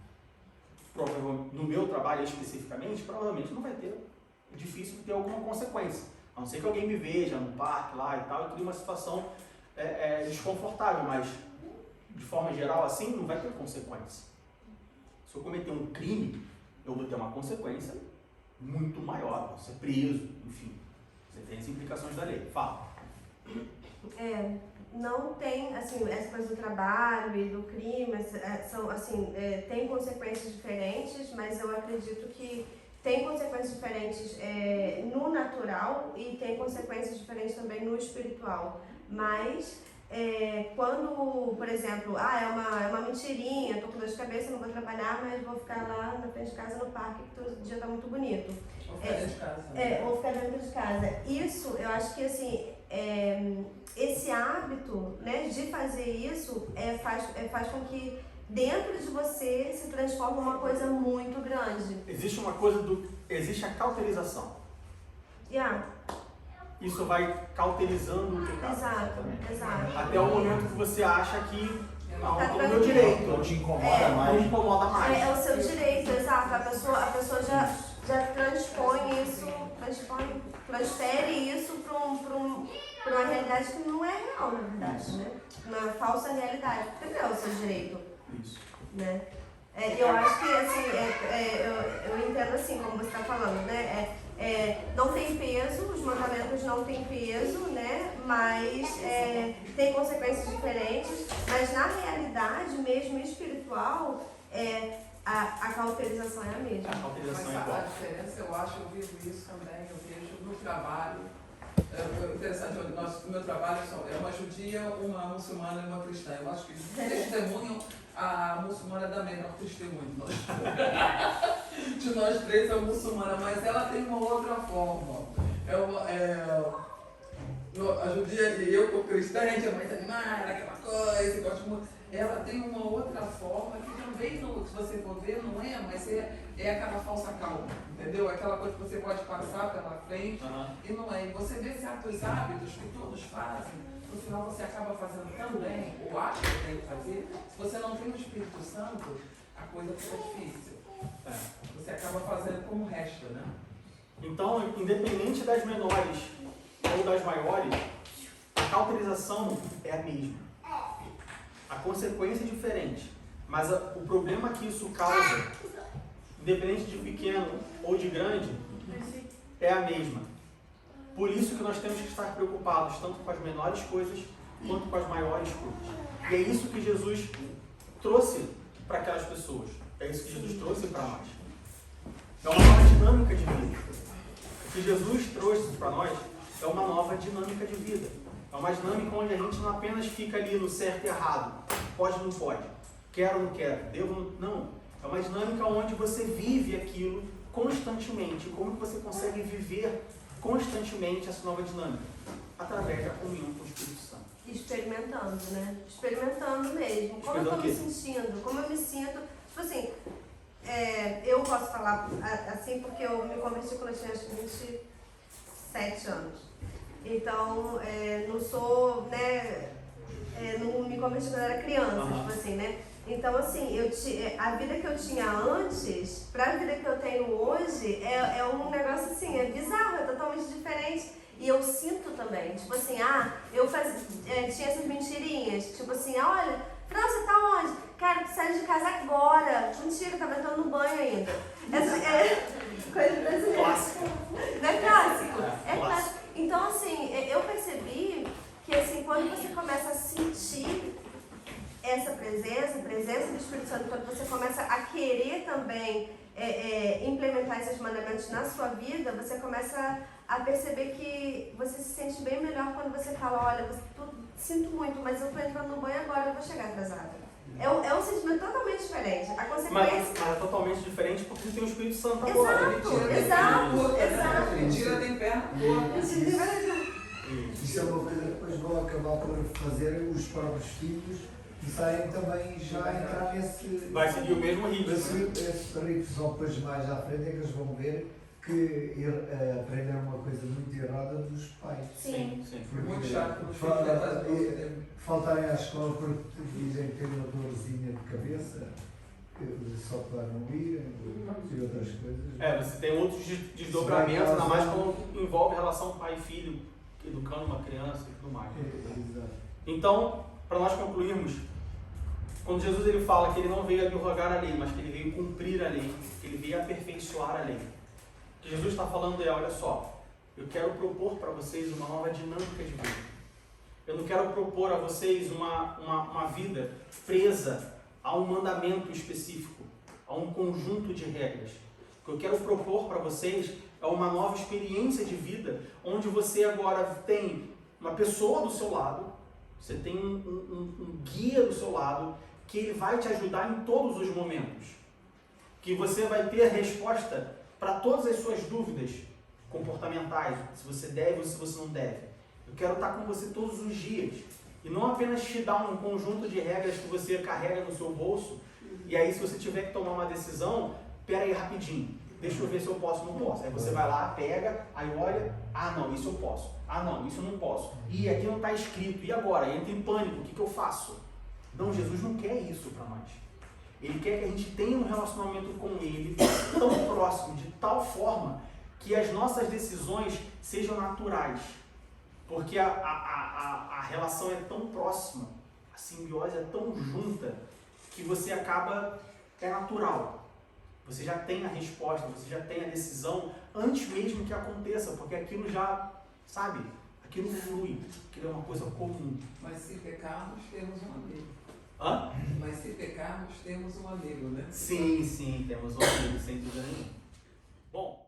no meu trabalho especificamente, provavelmente não vai ter. É difícil ter alguma consequência. A não ser que alguém me veja no parque lá e tal, e crie uma situação desconfortável, mas de forma geral assim, não vai ter consequência. Se eu cometer um crime, eu vou ter uma consequência muito maior, vou ser preso, enfim. Você tem as implicações da lei. Fala. Não tem, assim, essa coisa do trabalho e do crime, são, assim, tem consequências diferentes, mas eu acredito que tem consequências diferentes no natural e tem consequências diferentes também no espiritual. Mas quando, por exemplo, é uma mentirinha, estou com dor de cabeça, não vou trabalhar, mas vou ficar lá na frente de casa no parque, que todo dia está muito bonito. Ou ficar dentro de casa. Ou ficar dentro de casa. Isso, eu acho que assim, esse hábito, né, de fazer isso faz com que dentro de você se transforme uma coisa muito grande. Existe a cauterização. Yeah. Isso vai cauterizando o pecado. Exato. Até o momento que você acha que não, Tá é o meu direito. Não te incomoda mais. Não incomoda mais. É o seu direito, exato. A pessoa já transpõe isso transfere isso para uma realidade que não é real, na verdade, né? Uma falsa realidade, porque não é o seu direito. Isso. Né? Eu acho que, assim, eu entendo assim, como você está falando, né? Não tem peso, os mandamentos não têm peso, né? Mas tem consequências diferentes, mas na realidade mesmo espiritual, a cauterização é a mesma. A cauterização Mas é a igual. diferença, eu acho, eu vivo isso também, eu vejo no trabalho. É interessante, o meu trabalho é uma judia, uma muçulmana e uma cristã. Eu acho que testemunham, a muçulmana dá melhor testemunho. De nós três, a muçulmana, mas ela tem uma outra forma. A judia e eu, como cristã, a gente é mais animada, aquela coisa, gosta muito. Ela tem uma outra forma que também, se você for ver, não é, mas é aquela falsa calma, entendeu? Aquela coisa que você pode passar pela frente e não é. E você vê certos hábitos que todos fazem, no final você acaba fazendo também, ou acha que tem que fazer. Se você não tem o Espírito Santo, a coisa fica difícil. Você acaba fazendo como resta, né? Então, independente das menores ou das maiores, a cauterização é a mesma. A consequência é diferente, mas o problema que isso causa, independente de pequeno ou de grande, é a mesma. Por isso que nós temos que estar preocupados tanto com as menores coisas quanto com as maiores coisas. E é isso que Jesus trouxe para aquelas pessoas. É isso que Jesus trouxe para nós. É uma nova dinâmica de vida. O que Jesus trouxe para nós é uma nova dinâmica de vida. É uma dinâmica onde a gente não apenas fica ali no certo e errado. Pode ou não pode. Quero ou não quero. Devo ou não. Não. É uma dinâmica onde você vive aquilo constantemente. Como que você consegue viver constantemente essa nova dinâmica? Através da comunhão com o Espírito Santo. Experimentando, né? Experimentando mesmo. Como eu estou me sentindo? Como eu me sinto? Tipo assim, eu posso falar assim porque eu me converti quando eu tinha 27 anos. Então, não sou, né? Não me converti quando eu era criança, tipo assim, né? Então, assim, a vida que eu tinha antes, para a vida que eu tenho hoje, é um negócio assim, é bizarro, é totalmente diferente. E eu sinto também, tipo assim, eu tinha essas mentirinhas, tipo assim, olha, Fran, você tá onde? Cara, tu saiu de casa agora. Mentira, tava entrando no banho ainda. Coisa brasileira. Clássico. Não é clássico? É clássico. Então, assim, eu percebi que, assim, quando você começa a sentir essa presença do Espírito Santo, quando você começa a querer também implementar esses mandamentos na sua vida, você começa a perceber que você se sente bem melhor quando você fala, olha, sinto muito, mas eu tô entrando no banho agora, eu vou chegar atrasada. É um sentimento totalmente diferente. A consequência... Mas é totalmente diferente porque você tem o Espírito Santo agora. Exato. Mentira tem perna curta. Isso é uma coisa que depois vão acabar por fazer os próprios filhos e saem também já entrar nesse... Vai seguir o mesmo ritmo. Esse ritmo, só depois mais à frente é que eles vão ver que aprenderam uma coisa muito errada dos pais. Sim. Muito chato. Faltarem à escola porque dizem que tem uma dorzinha de cabeça, só para não ir e outras coisas. Você tem outros desdobramentos, ainda mais quando envolve relação pai e filho, educando uma criança e tudo mais. Exato. Então, para nós concluirmos, quando Jesus ele fala que ele não veio abrogar a lei, mas que ele veio cumprir a lei, que ele veio aperfeiçoar a lei. O que Jesus está falando olha só, eu quero propor para vocês uma nova dinâmica de vida. Eu não quero propor a vocês uma vida presa a um mandamento específico, a um conjunto de regras. O que eu quero propor para vocês é uma nova experiência de vida, onde você agora tem uma pessoa do seu lado, você tem um guia do seu lado, que ele vai te ajudar em todos os momentos. Que você vai ter a resposta para todas as suas dúvidas comportamentais, se você deve ou se você não deve. Eu quero estar com você todos os dias. E não apenas te dar um conjunto de regras que você carrega no seu bolso, e aí se você tiver que tomar uma decisão, pera aí rapidinho, deixa eu ver se eu posso ou não posso. Aí você vai lá, pega, aí olha, não, isso eu posso. Não, isso eu não posso. E aqui não está escrito, e agora? Entra em pânico, o que eu faço? Não, Jesus não quer isso para nós. Ele quer que a gente tenha um relacionamento com Ele tão próximo, de tal forma, que as nossas decisões sejam naturais. Porque a relação é tão próxima, a simbiose é tão junta, que você acaba, é natural. Você já tem a resposta, você já tem a decisão antes mesmo que aconteça, porque aquilo já, sabe, aquilo flui, aquilo é uma coisa comum. Mas se pecarmos, temos um amigo. Hã? Mas se pecarmos, temos um amigo, né? Sim, temos um amigo, sem dúvida nenhuma. Bom,